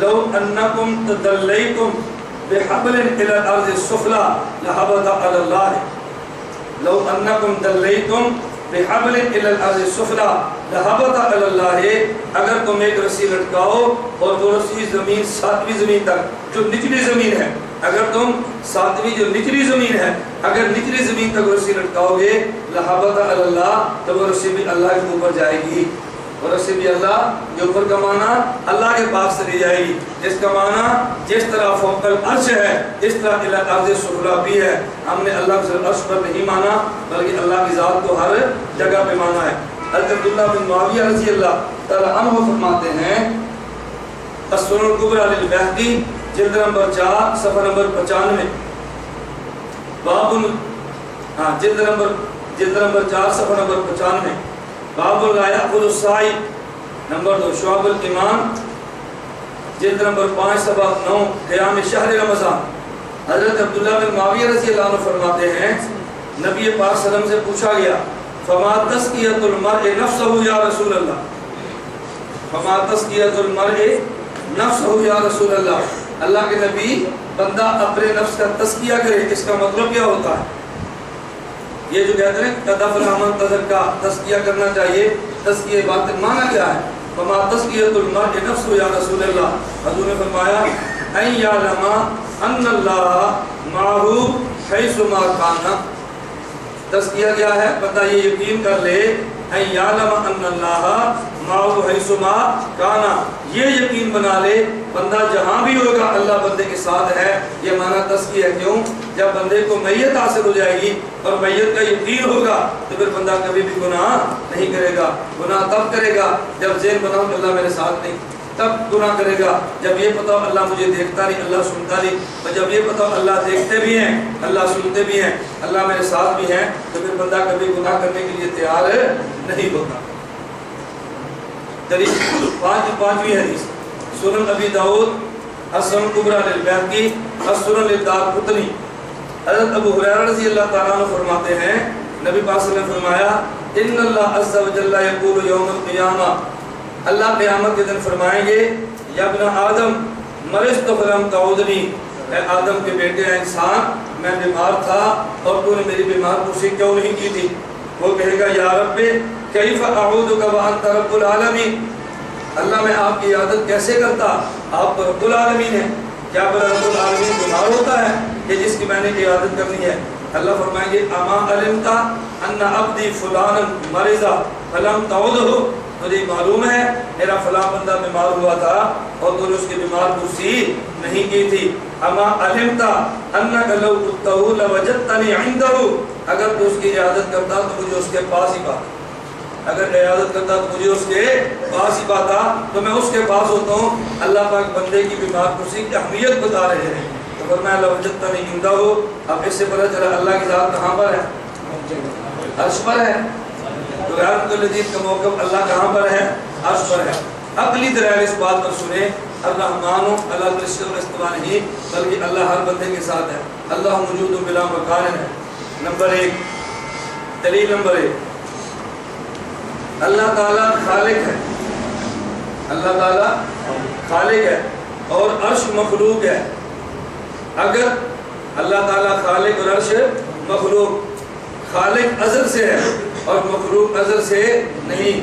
لو انکم تدلیتم بحبل الى الارض السفلی لحبط علی اللہ. لو انکم دلیتم بحبل الى الارض السفلی لحبط علی اللہ، اگر تم ایک رسی لٹکاؤ اور وہ رسی زمین 7ویں زمین تک جو نچلی زمین ہے، اگر تم 7ویں جو نچلی زمین ہے اگر نچلی زمین تک رسی لٹکاؤ گے لحبط علی اللہ، تو وہ رسی بھی اللہ کے اوپر جائے گی، اور رسی بھی اللہ کے اوپر کا معنی اللہ کے پاس چلی جائے گی. جس کا معنی جس طرح فوق العرش ہے اس طرح الی الارض السفلی بھی ہے. ہم نے اللہ کو عرش پر نہیں مانا بلکہ اللہ کی ذات کو ہر جگہ پہ مانا ہے. حضرت عبداللہ بن معاویہ رضی اللہ تعالی عنہ فرماتے ہیں، السنن الکبری للبیہقی جلد نمبر 4 صفحہ نمبر 95، باب جلد نمبر 4 صفحہ نمبر 95، باب لا یأخذ الساعی. نمبر 2 شعب الایمان جلد نمبر 5 صفحہ 9، قیام شہر رمضان. حضرت عبداللہ بن معاویہ رضی اللہ عنہ فرماتے ہیں، نبی پاک صلی اللہ علیہ وسلم سے پوچھا گیا فما تزکیۃ المرء نفسہ یا رسول اللہ، فما تزکیۃ المرء نفسہ یا رسول اللہ. اللہ کے نبی بندہ اپنے نفس کا تزکیہ کرے، اس کا مطلب کیا ہوتا ہے؟ یہ جو کہتے ہیں قد افلح من تزکا، تزکیہ کرنا چاہیے، تزکیہ بات معنی کیا ہے؟ فما تزکیۃ المرء نفسہ یا رسول اللہ. حضور نے فرمایا ان یعلم ان اللہ معہ حیث ما کان. تزکیہ کیا ہے؟ بندہ یہ یقین کر لے ان یعلم ان اللہ معہ حیث ما کان، یہ یقین بنا لے بندہ جہاں بھی ہوگا اللہ بندے کے ساتھ ہے. یہ معنی تزکیہ ہے. کیوں؟ جب بندے کو میت حاصل ہو جائے گی اور میت کا یقین ہوگا تو پھر بندہ کبھی بھی گناہ نہیں کرے گا. گناہ تب کرے گا جب ذہن بناؤ کہ اللہ میرے ساتھ نہیں، تب گناہ کرے گا. جب یہ پتا اللہ مجھے دیکھتا نہیں، اللہ سنتا نہیں، اور جب یہ پتا اللہ دیکھتے بھی ہیں، اللہ سنتے بھی ہیں، اللہ میرے ساتھ بھی ہیں، تو پھر بندہ کبھی گناہ کرنے کے لیے تیار نہیں ہوتا. پانچویں حدیث سنن ابی داؤد السنن کبریٰ للبیہقی السنن للدارقطنی. حضرت ابو ہریرہ رضی اللہ تعالیٰ عنہ فرماتے ہیں، نبی پاک صلی اللہ علیہ وسلم فرمایا ان اللہ عز و جل یقول یوم القیامہ، اللہ قیامت کے دن فرمائیں گے یا ابن آدم مرضت فلم تعودنی، اے آدم کے بیٹے اے انسان میں بیمار تھا اور تو نے میری بیمار پرسی کیوں نہیں کی تھی؟ وہ کہے گا یا رب کیف اعودک وانت رب العالمین، اللہ میں آپ کی عیادت کیسے کرتا، آپ رب العالمین ہیں. کیا بلا رب العالمین بیمار ہوتا ہے کہ جس کی میں نے عیادت کرنی ہے؟ اللہ فرمائیں گے اما علمتا ان عبدی فلانا مرضا فلم تعودہ، مجھے معلوم ہے میرا فلاں بندہ بیمار ہوا تھا اور تو نے اس کی بیمار پرسی نہیں کی تھی. اما علمتا انک لو کنتہ لوجدتنی عندہ، اگر تو اس کی عیادت کرتا تو مجھے اس کے پاس ہی پاتا، اگر عیادت کرتا تو مجھے اس کے پاس ہی پاتا، تو میں اس کے پاس ہوتا ہوں. اللہ پاک بندے کی بیمار پرسی کی اہمیت بتا رہے ہیں. تو فرمایا لوجدتنی عندہ، اب اس سے پتہ چلا اللہ کی ذات کہاں پر ہے؟ عرش پر ہے. تو غیرت العزیز کا موقف اللہ کہاں پر ہے؟ عرش پر ہے. عقلی دلائل اس بات پر سنیں الرحمن علی العرش استویٰ نہیں بلکہ اللہ ہر بندے کے ساتھ ہے، اللہ موجود بلا مکان ہے۔ نمبر 1 دلیل نمبر 1 اللہ تعالیٰ خالق ہے، اللہ تعالیٰ خالق ہے اور عرش مخلوق ہے۔ اگر اللہ تعالیٰ خالق اور عرش مخلوق، خالق ازل سے ہے اور مخلوق ازل سے نہیں،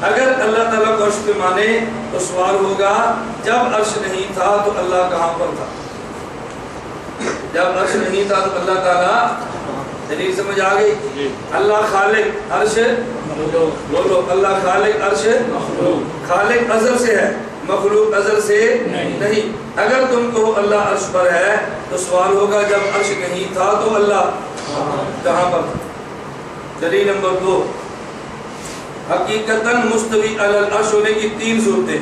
اگر اللہ تعالیٰ کو عرش پہ مانے تو سوال ہوگا جب عرش نہیں تھا تو اللہ کہاں پر تھا؟ جب عرش نہیں تھا تو اللہ تعالیٰ، دلیل سمجھ آ گئی؟ اللہ خالق عرش، بولو اللہ خالق عرش، خالق ازل سے ہے مخلوق ازل سے نہیں۔ اگر تم کو اللہ عرش پر ہے تو سوال ہوگا جب عرش نہیں تھا تو اللہ کہاں پر تھا؟ دلیل نمبر 2 حقیقتاً مستوی علی العرش ہونے کی 3 صورتیں۔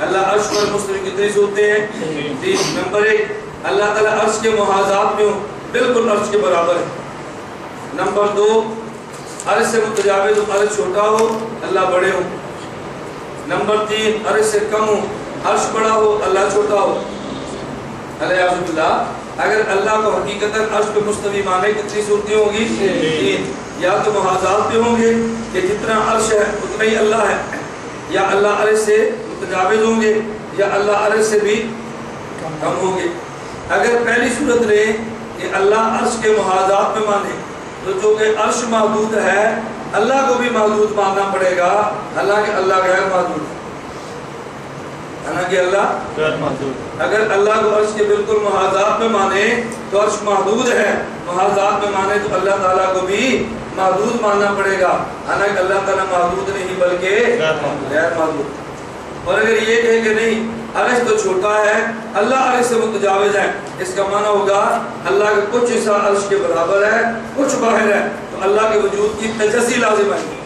اللہ عرش پر مستوی کتنی صورتیں ہیں؟ 3۔ نمبر 1 اللہ تعالیٰ عرش کے محاذات میں ہو، بالکل عرش کے برابر ہے۔ نمبر 2 عرش سے متجاوز ہو، عرش چھوٹا ہو اللہ بڑے ہو۔ نمبر 3 عرش سے کم ہو، عرش بڑا ہو اللہ چھوٹا ہو۔ الیاذ باللہ، اگر اللہ کو حقیقتاً عرش پہ مستوی مانے کتنی صورتیں ہوں گی؟ 3۔ یا تو محاذات پہ ہوں گے کہ جتنا عرش ہے اتنا ہی اللہ ہے، یا اللہ عرش سے متجاوز ہوں گے، یا اللہ عرش سے بھی کم ہوں گے۔ اگر پہلی صورت لیں کہ اللہ عرش کے محاذات میں مانے تو جو کہ عرش محدود ہے اللہ کو بھی محدود ماننا پڑے گا، حالانکہ اللہ غیر محدود ہے، حالانکہ اللہ غیر محدود۔ اگر اللہ کو عرش کے بالکل محاذات میں مانے تو عرش محدود ہے، محاذات میں مانے تو اللہ تعالیٰ کو بھی محدود ماننا پڑے گا، حالانکہ اللہ تعالیٰ محدود نہیں بلکہ غیر محدود۔ اور اگر یہ کہے کہ نہیں عرش تو چھوٹا ہے اللہ عرش سے متجاوز ہے، اس کا معنی ہوگا اللہ کا کچھ حصہ عرش کے برابر ہے کچھ باہر ہے، تو اللہ کے وجود کی تجزی لازم آئے گی۔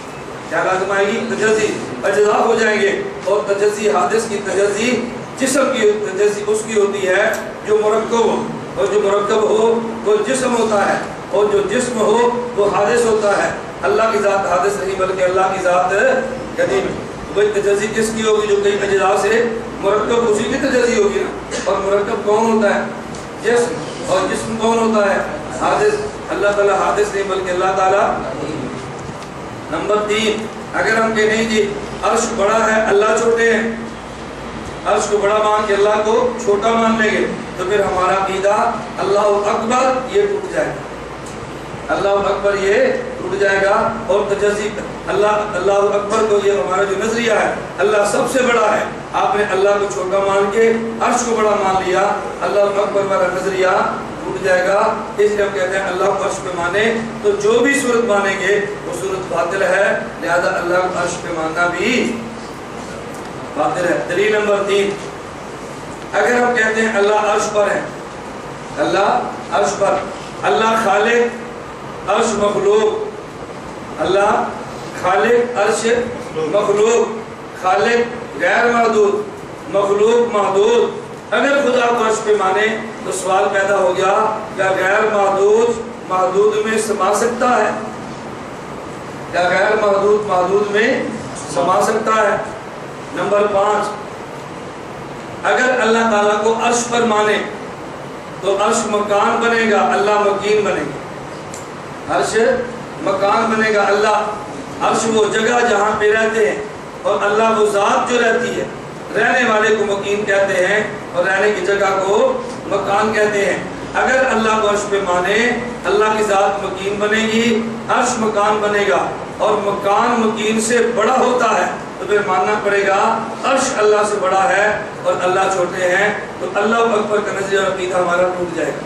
کیا لازم آئے گی؟ تجزی، اجزاء ہو جائیں گے۔ اور تجزی حادث کی تجزی جسم کی تجزی اس کی ہوتی ہے جو مرکب ہو، اور جو مرکب ہو وہ جسم ہوتا ہے، اور جو جسم ہو وہ حادث ہوتا ہے۔ اللہ کی ذات حادث نہیں بلکہ اللہ کی ذات قدیم ہے۔ کوئی تجزی کس کی ہوگی؟ جو کئی اجزاء سے مرکب اسی کی تجزی ہوگی نا۔ اور مرکب کون ہوتا ہے؟ جسم۔ اور جسم کون ہوتا ہے؟ حادث۔ اللہ تعالیٰ حادث نہیں بلکہ اللہ تعالیٰ۔ نمبر 3 اگر ہم کہ نہیں جی عرش بڑا ہے اللہ چھوٹے ہیں، عرش کو بڑا مان کے اللہ کو چھوٹا مان لیں گے تو پھر ہمارا عقیدہ اللہ اکبر یہ ٹوٹ جائے گا، اللہ اکبر یہ ٹوٹ جائے گا۔ اور تجزی اللہ اکبر کو یہ ہمارا جو نظریہ ہے اللہ سب سے بڑا ہے، آپ نے اللہ کو چھوٹا مان کے عرش کو بڑا مان لیا، اللہ اکبر والا نظریہ ٹوٹ جائے گا۔ اس لیے ہم کہتے ہیں اللہ کو عرش پہ مانے تو جو بھی صورت مانیں گے وہ صورت باطل ہے، لہذا اللہ کو عرش پہ ماننا بھی باطل ہے۔ دلیل نمبر 3 اگر ہم کہتے ہیں اللہ عرش پر ہے، اللہ عرش پر، اللہ خالق عرش مخلوق، اللہ خالق عرش مخلوق، خالق غیر محدود مخلوق محدود، اگر خدا کو عرش پہ مانے تو سوال پیدا ہو گیا کیا غیر محدود محدود میں سما سکتا ہے؟ کیا غیر محدود محدود میں سما سکتا ہے؟ نمبر 5 اگر اللہ تعالیٰ کو عرش پر مانے تو عرش مکان بنے گا اللہ مکین بنے گا، عرش مکان بنے گا اللہ، عرش وہ جگہ جہاں پہ رہتے ہیں، اور اللہ وہ ذات جو رہتی ہے، رہنے والے کو مکین کہتے ہیں اور رہنے کی جگہ کو مکان کہتے ہیں۔ اگر اللہ کو عرش پہ مانے اللہ کی ذات مکین بنے گی، عرش مکان بنے گا، اور مکان مکین سے بڑا ہوتا ہے تو پھر ماننا پڑے گا عرش اللہ سے بڑا ہے اور اللہ چھوٹے ہیں، تو اللہ اکبر کا نظریہ اور عقیدہ ہمارا ٹوٹ جائے گا۔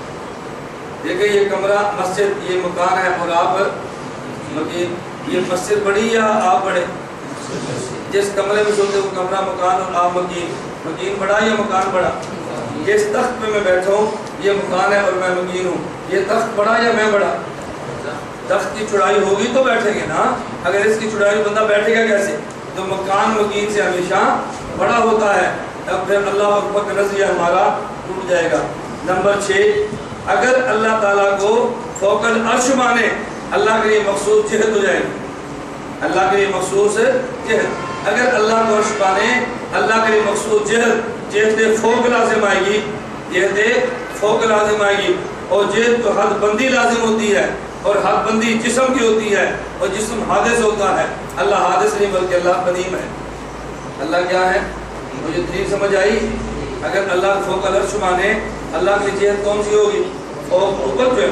دیکھیں یہ کمرہ مسجد یہ مکان ہے اور آپ مکین، یہ مسجد بڑی یا آپ بڑے؟ جس کمرے میں سوتے وہ کمرہ مکان اور آپ مکین، مکین بڑا یا مکان بڑا؟ جس تخت پہ میں بیٹھا ہوں یہ مکان ہے اور میں مکین ہوں، یہ تخت بڑا یا میں بڑا؟ تخت کی چوڑائی ہوگی تو بیٹھیں گے نا، اگر اس کی چوڑائی بندہ بیٹھے گا کیسے؟ تو مکان مکین سے ہمیشہ بڑا ہوتا ہے، تب پھر اللہ اکبر کا نظریہ ہمارا ٹوٹ جائے گا۔ نمبر 6 اگر اللہ تعالیٰ کو فوق العرش مانے اللہ کے لیے مخصوص جہت ہو جائے گی، اللہ کے لیے مخصوص جہت، اگر اللہ کو عرش پانے اللہ کے لیے مقصود جہد فوق لازم آئے گی، جہد فوق لازم آئے گی، اور جہد تو حد بندی لازم ہوتی ہے، اور حد بندی جسم کی ہوتی ہے، اور جسم حادث ہوتا ہے۔ اللہ حادث نہیں بلکہ اللہ قدیم ہے۔ اللہ کیا ہے؟ مجھے دلیل سمجھ آئی؟ اگر اللہ فوق العرش مانے اللہ کی جہد کون سی ہوگی؟ اوپر پہ،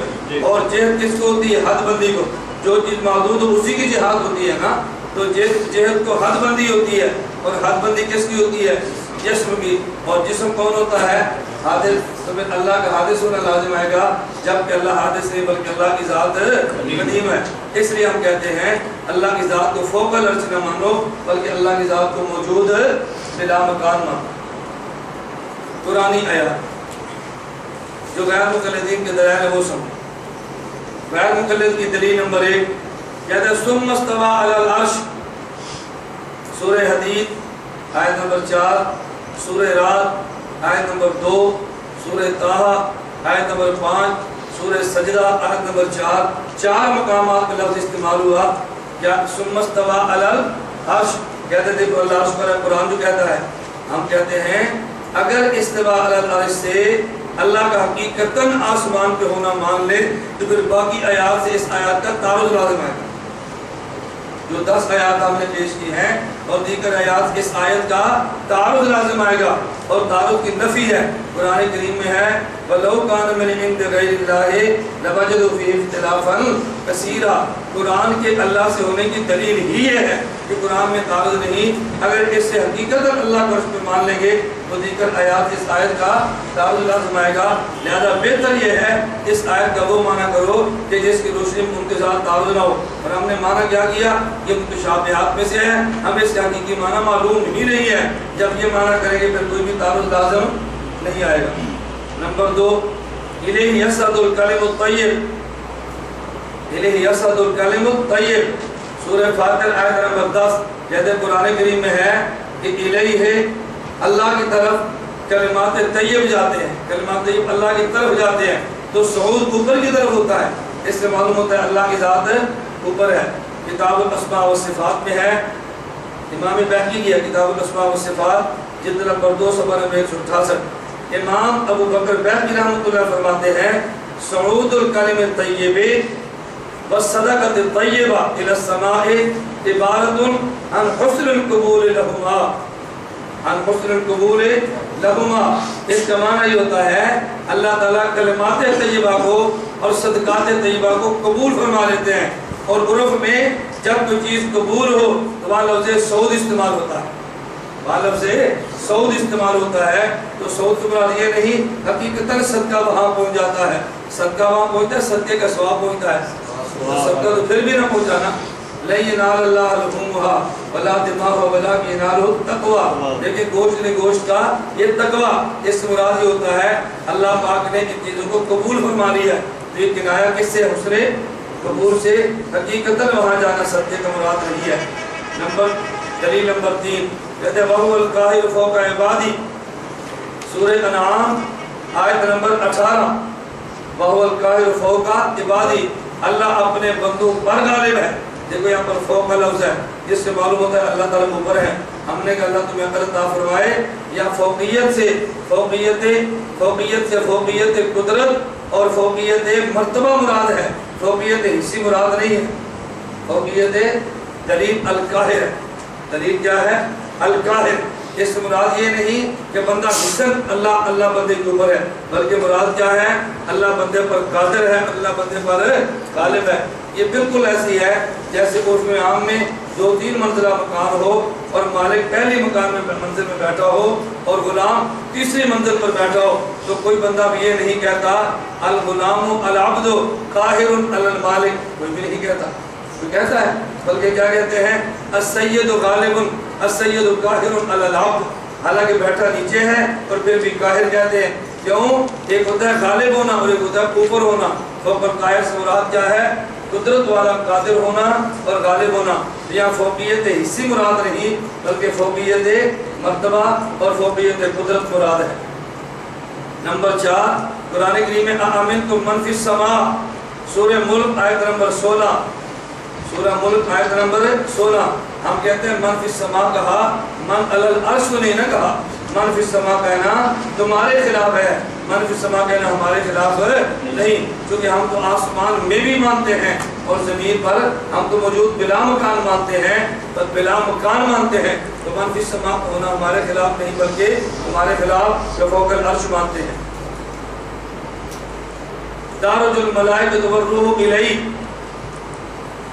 اور جہد کس کو ہوتی ہے؟ حد بندی کو۔ جو چیز محدود ہو اسی کی جہاد ہوتی ہے نا، تو جہد کو حد بندی ہوتی ہے، اور حد بندی کس کی ہوتی ہے؟ جسم کی، اور جسم کون ہوتا ہے؟ حادث۔ تو پھر اللہ کا حادث ہونا لازم آئے گا، جبکہ اللہ حادث نہیں بلکہ اللہ کی ذات قدیم ہے۔ اس لیے ہم کہتے ہیں اللہ کی ذات کو فوق العرش نہ مانو بلکہ اللہ کی ذات کو موجود بلا مکان مانو۔ قرآنی آیات جو غیر مقلدین کے دلائل ہے وہ سمجھو۔ غیر مقلد کی دلیل نمبر 1 کہتے ہیں ثم استوى علی العرش، سورہ حدید آیت نمبر 4، سورہ رات آیت نمبر 2، سورہ طٰہٰ آیت نمبر 5، سورہ سجدہ آیت نمبر 4، 4 مقامات میں لفظ استعمال ہوا۔ کیا ثم استوى علی العرش کہتے تھے کہ اللہ عرش پر ہے، قرآن جو کہتا ہے۔ ہم کہتے ہیں اگر استواء علی العرش سے اللہ کا حقیقتاً آسمان پہ ہونا مان لے تو پھر باقی آیات سے اس آیات کا تعارض لازم آئے گا۔ جو 10 آیات ہم نے پیش کی ہیں اور دیگر آیات اس آیت کا تعارض لازم آئے گا، اور تعارض کی نفی ہے۔ قرآن کریم میں ہے وَلَوْ كَانَ مِنْ عِنْدِ غَيْرِ اللَّهِ لَوَجَدُوا فِيهِ اخْتِلَافًا كَثِيرًا۔ قرآن کے اللہ سے ہونے کی دلیل ہی یہ ہے کہ قرآن میں تعارض نہیں۔ اگر اس سے حقیقت اللہ کو اس پہ مان لیں گے تو دیگر آیات اس آیت کا تعارض لازم آئے گا۔ لہذا بہتر یہ ہے اس آیت کا وہ معنی کرو کہ جس کی روشنی میں ان کے ساتھ تعارض نہ ہو۔ اور ہم نے معنی کیا کیا؟ یہ متشابہات میں سے ہے، ہمیں اس کا حقیقی معنی معلوم ہی نہیں ہے۔ جب یہ معنی کریں گے پھر کوئی بھی تعارض لازم نہیں آئے گا۔ نمبر 2 الیہ یصعد الکلم الطیب، الیہ یصعد الکلم الطیب، سورہ فاتر آیت نمبر 10 جیسے قرآن کریم میں ہے کہ الیہ ہے اللہ کی طرف کلمات طیب جاتے ہیں، کلمات طیب اللہ کی طرف جاتے ہیں تو صعود اوپر کی طرف ہوتا ہے۔ اس سے معلوم ہوتا ہے اللہ کی ذات اوپر ہے۔ کتاب الاسماء والصفات میں ہے، امام بہقی کی ہے کتاب الاسماء والصفات جلد نمبر 2 صفحہ نمبر 168۔ امام ابو بکر بہقی رحمۃ اللہ فرماتے ہیں صعود الکلم الطیب والصدقۃ الطیبہ الی السماء عبارۃ عن حسن القبول لہما، عن حسن القبول لہما۔ اس کا معنی یہ ہوتا ہے اللہ تعالیٰ کلمات طیبہ کو اور صدقات طیبہ کو قبول فرما لیتے ہیں، اور عرف میں جب کوئی چیز قبول ہو تو وہاں لفظ صعود استعمال ہوتا ہے، وہاں لفظ صعود استعمال ہوتا ہے۔ تو صعود سے مراد یہ نہیں حقیقتاً صدقہ وہاں پہنچ جاتا ہے، صدقہ وہاں پہنچتا ہے، صدقے کا ثواب پہنچتا ہے، صدقہ تو پھر بھی نہ پہنچانا۔ لَن يَنَالَ اللَّهَ لُحُومُهَا وَلَا دِمَاؤُهَا وَلَٰكِنْ يَنَالُهُ التَّقْوَىٰ، لیکن گوشت نے گوشت کا یہ تقویٰ، اس سے مراد یہ ہوتا ہے اللہ پاک نے ان چیزوں کو قبول فرما لیا ہے۔ تو یہ کنایا کس سے؟ حسن قبول سے، حقیقتاً وہاں جانا صدقے کا مراد نہیں ہے۔ دلیل نمبر 3 کہتے ہیں وَهُوَ الْقَاهِرُ فَوْقَ عِبَادِهِ، سورہ انعام آیت نمبر 18۔ وَهُوَ الْقَاهِرُ فَوْقَ عِبَادِهِ، اللہ اپنے بندوں پر غالب ہے۔ دیکھو یہاں پر فوق کا لفظ ہے جس سے معلوم ہوتا ہے اللہ تعالیٰ اوپر ہے۔ ہم نے کہا اللہ تمہیں عقل عطا فرمائے، یا فوقیت سے فوقیت قدرت اور فوقیت مرتبہ مراد ہے، فوقیت حصی مراد نہیں ہے۔ فوقیت دلیل القاہر، دلیل کیا ہے؟ القاہر۔ اس سے مراد یہ نہیں کہ بندہ حسن اللہ بندے کے اوپر ہے، بلکہ مراد کیا ہے؟ اللہ بندے پر قادر ہے، اللہ بندے پر غالب ہے۔ یہ بالکل ایسی ہے جیسے عرف عام میں 2-3 منزلہ مکان ہو اور مالک پہلی منزل میں بیٹھا ہو اور غلام تیسری منزل پر بیٹھا ہو، تو کوئی بندہ بھی یہ نہیں کہتا الغلام العبد قاہر علی المالک، کوئی بھی نہیں کہتا۔ کوئی کہتا ہے؟ بلکہ کیا کہتے ہیں السید غالب السید قاہر علی العبد، حالانکہ بیٹھا نیچے ہے اور پھر بھی قاہر کہتے ہیں۔ کیوں؟ ایک ہوتا ہے غالب ہونا اور ایک ہوتا ہے اوپر ہونا۔ فوق القاہر سے مراد کیا ہے؟ قدرت والا قادر ہونا اور غالب ہونا۔ یہاں فوقیت حصی مراد نہیں بلکہ فوقیت مرتبہ اور فوقیت قدرت مراد ہے۔ نمبر 4 قرآن کریم میں اَأَمِنْتُم مَّن فِی السَّمَاءِ، سورہ ملک آیت نمبر 16، سورہ ملک آیت نمبر 16. ہم کہتے ہیں من فی السماء کہا، من علی العرش نہیں نہ کہا. من فی السماء کہنا تمہارے خلاف ہے، من فی السماء کہنا ہمارے خلاف نہیں، کیونکہ ہم تو آسمان میں بھی مانتے ہیں اور زمین پر ہم تو موجود بلا مکان مانتے ہیں، پر بلا مکان مانتے ہیں. تو من فی السماء ہونا ہمارے خلاف نہیں بلکہ ہمارے خلاف فوق العرش مانتے ہیں. تعرج الملائکۃ والروح الیہ،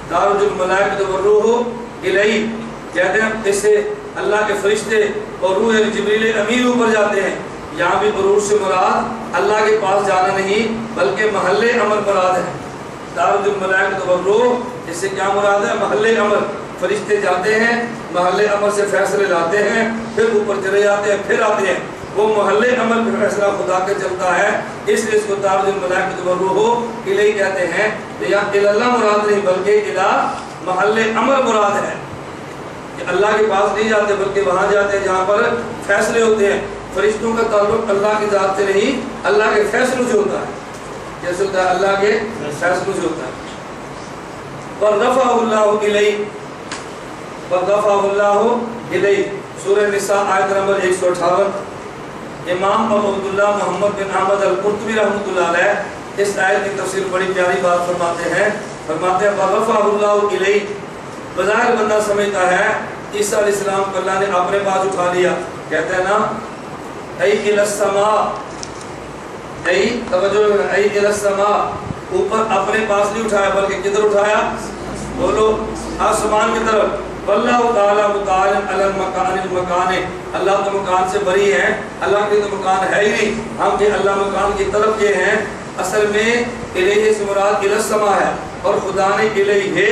تعرج الملائکۃ والروح الیہ کہتے ہیں اس سے اللہ کے فرشتے اور روح جبریل امین اوپر جاتے ہیں. یہاں بھی عروج سے مراد اللہ کے پاس جانا نہیں بلکہ محل امر مراد ہے. تعرج الملائکۃ والروح اس سے کیا مراد ہے؟ محل امر. فرشتے جاتے ہیں محل امر سے فیصلے لاتے ہیں، پھر اوپر چلے جاتے ہیں، پھر آتے ہیں. وہ محل عمل پہ فیصلہ خدا کے چلتا ہے، اس لیے اس کو تعرج الملائکۃ والروح الیہ کہتے ہیں. یہاں اللہ مراد نہیں بلکہ الہ محل امر مراد ہے کہ اللہ کے پاس نہیں جاتے بلکہ وہاں جاتے ہیں جہاں پر فیصلے ہوتے ہیں. فرشتوں کا تعلق اللہ کی ذات سے نہیں، اللہ کے فیصلوں سے ہوتا ہے. جیسے ہوتا ہے اللہ کے فیصلوں سے ہوتا ہے. وَرَفَعَهُ اللَّهُ إِلَيْهِ، وَرَفَعَهُ اللَّهُ إِلَيْهِ سورہ نساء آیت نمبر 158. امام ابو عبداللہ محمد بن احمد القرطبی رحمۃ اللہ علیہ اس آیت کی تفسیر بڑی پیاری بات فرماتے ہیں. فرماتے ہیں وَرَفَعَهُ اللَّهُ إِلَيْهِ، بظاہر بندہ سمجھتا ہے عیسیٰ علیہ السلام کو اللہ نے اپنے پاس اٹھا لیا. کہتے ہیں نا اَيْ إِلَى السَّمَاءِ، اَيْ توجہ اَيْ إِلَى السَّمَاء، اوپر اپنے پاس نہیں اٹھایا بلکہ کدھر اٹھایا؟ بولو آسمان کی طرف. واللہ تعالی متعال علی المکان المکان، اللہ تو مکان سے بری ہے، اللہ کے تو مکان ہے ہی نہیں، ہم کہ اللہ مکان کی طرف یہ ہیں. اصل میں الیہ سے مراد الی السماء ہے اور خدا نے الیہ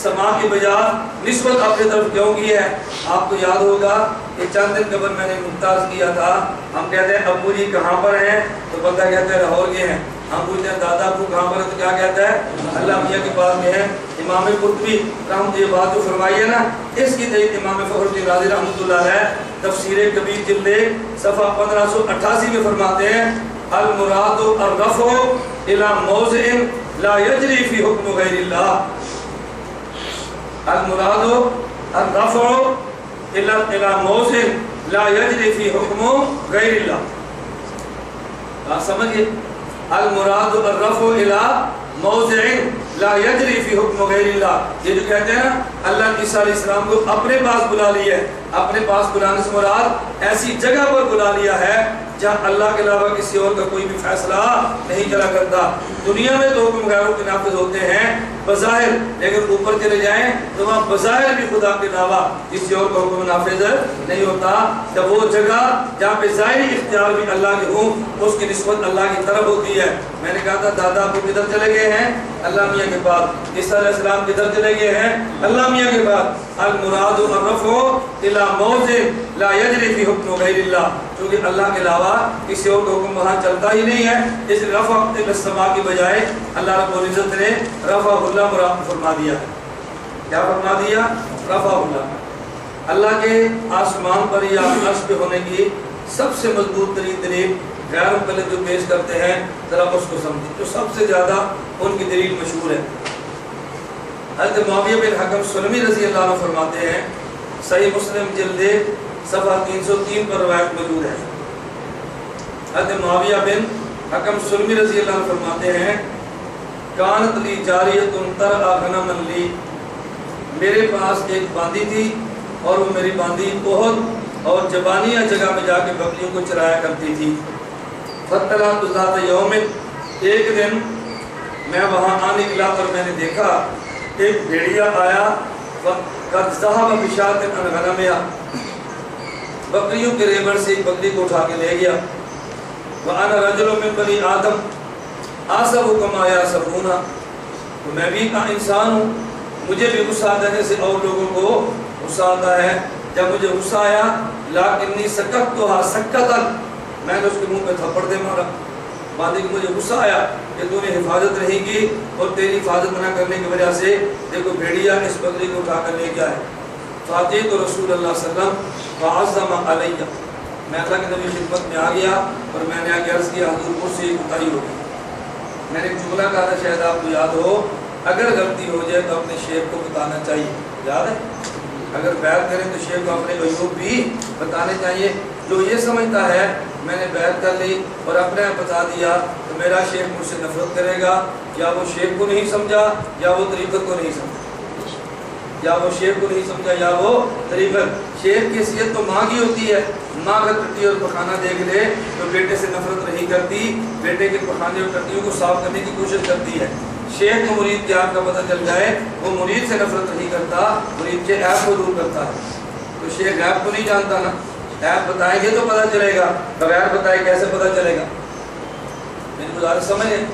سما کی بجائے نسبت اپنی طرف کیوں کی ہے؟ آپ کو یاد ہوگا کہ چند دن قبل میں نے ممتاز کیا تھا. ہم کہتے ہیں ابو جی کہاں پر ہیں تو بندہ کہتے ہیں لاہور کے ہیں. ہم پوچھتے ہیں دادا ابو کہاں پر ہے تو کیا کہتا ہے؟ اللہ میاں کے پاس میں ہے. امام قرطبی رحمۃ یہ بات جو فرمائی ہے نا، اس کی تحریر امام فخر الدین رازی رحمۃ اللہ علیہ تفسیر کبیر جلد صفحہ 1588 میں فرماتے ہیں المراد الرفع الى موضع لا يجري في حكم غير الله. المراد الرفع الى موضع لا يجري في حكم غير الله. آپ سمجھئے المراد الرفع الى موضع لا يجري في حكم غير الله. یہ جو کہتے ہیں نا اللہ عیسیٰ علیہ السلام کو اپنے پاس بلا لیا ہے، اپنے پاس بلانے سے مراد ایسی جگہ پر بلا لیا ہے جہاں اللہ کے علاوہ کسی اور کا کوئی بھی فیصلہ نہیں چلا کرتا. دنیا میں تو حکم غیروں کے نافذ ہوتے ہیں بظاہر، لیکن اوپر چلے جائیں تو وہاں بظاہر بھی خدا کے علاوہ کسی اور کا حکم نافذ نہیں ہوتا. جب وہ جگہ جہاں پہ ظاہری اختیار بھی اللہ کے ہوں اس کی نسبت اللہ کی طرف ہوتی ہے. میں نے کہا تھا دادا ابو کدھر چلے گئے ہیں؟ اللہ میاں کے بعد. عیسیٰ علیہ السلام کدھر چلے گئے ہیں؟ اللہ میاں کے بعد. المراد الرفع الى موضع لا يجري في حكم غير الله، کیونکہ اللہ کے علاوہ کسی اور کا حکم وہاں چلتا ہی نہیں ہے. اس رفع الى السماء کی بجائے اللہ رب العزت نے رفع اللہ مراد فرما دیا ہے. کیا فرما دیا؟ رفع اللہ. اللہ کے آسمان پر یا عرش پہ ہونے کی سب سے مضبوط ترین دلیل غیر مقلد جو پیش کرتے ہیں ذرا اس کو سمجھیں، جو سب سے زیادہ ان کی دلیل مشہور ہے. حضرت معاویہ بن حکم سلمی رضی اللہ عنہ فرماتے ہیں، صحیح مسلم جلد صفحہ 303 پر روایت موجود ہے. حضرت معاویہ بن حکم سلمی رضی اللہ عنہ فرماتے ہیں کانت لی جاریۃ ترعی غنما لی، میرے پاس ایک باندی تھی اور وہ میری باندی احد اور جبانیہ جگہ میں جا کے بکریوں کو چرایا کرتی تھی. فطلعت ذات یوم، ایک دن میں وہاں آنے نکلا اور میں نے دیکھا ایک بھیڑیا آیا قد ذهب بشاة عن غنمها، بکریوں کے ریبڑ سے ایک بکری کو اٹھا کے لے گیا. وَأَنَا رَجُلٌ مِّن بَنِي آدم آسَبُ كَمَا يَأْسَبُونَ، تو میں بھی انسان ہوں، مجھے بھی غصہ آتا ہے جیسے اور لوگوں کو غصہ آتا ہے. جب مجھے غصہ آیا لَكِنِّي سَكَّتُهَا سَكَّةً، میں نے اس کے منہ پہ تھپڑ دے مارا. بعد کہ مجھے غصہ آیا کہ تو نے حفاظت نہیں کی اور تیری حفاظت نہ کرنے کی وجہ سے دیکھو بھیڑیا اس بکری کو اٹھا کر لے گیا ہے. فاتح تو رسول اللہ صلی اللہ علیہ وسلم فعظم علیہ، میں اللہ کے نبی خدمت میں آ گیا اور میں نے آگے عرض کیا حضور مجھ سے کوتاہی ہو گئی. میں نے ایک جملہ کہا تھا شاید آپ کو یاد ہو اگر غلطی ہو جائے تو اپنے شیخ کو بتانا چاہیے. یاد ہے اگر بیعت کریں تو شیخ کو اپنے عیوب بھی بتانے چاہیے. جو یہ سمجھتا ہے میں نے بیعت کر لی اور اپنے بتا دیا تو میرا شیخ مجھ سے نفرت کرے گا، یا وہ شیخ کو نہیں سمجھا یا وہ طریقت کو نہیں سمجھا، یا وہ شیخ کو نہیں سمجھا یا وہ طریقت. شیخ کی حیثیت تو ماں کی ہوتی ہے. ماں اگر ٹٹی اور پخانہ دیکھ لے تو بیٹے سے نفرت نہیں کرتی، بیٹے کے پخانے اور ٹٹیوں کو صاف کرنے کی کوشش کرتی ہے. شیخ کو مرید کے آپ کا پتہ چل جائے وہ مرید سے نفرت نہیں کرتا، مرید کے عیب کو دور کرتا ہے. تو شیخ عیب کو نہیں جانتا نا، عیب بتائیں گے تو پتہ چلے گا، بغیر بتائے کیسے پتہ چلے گا. میری گزارش سمجھیں.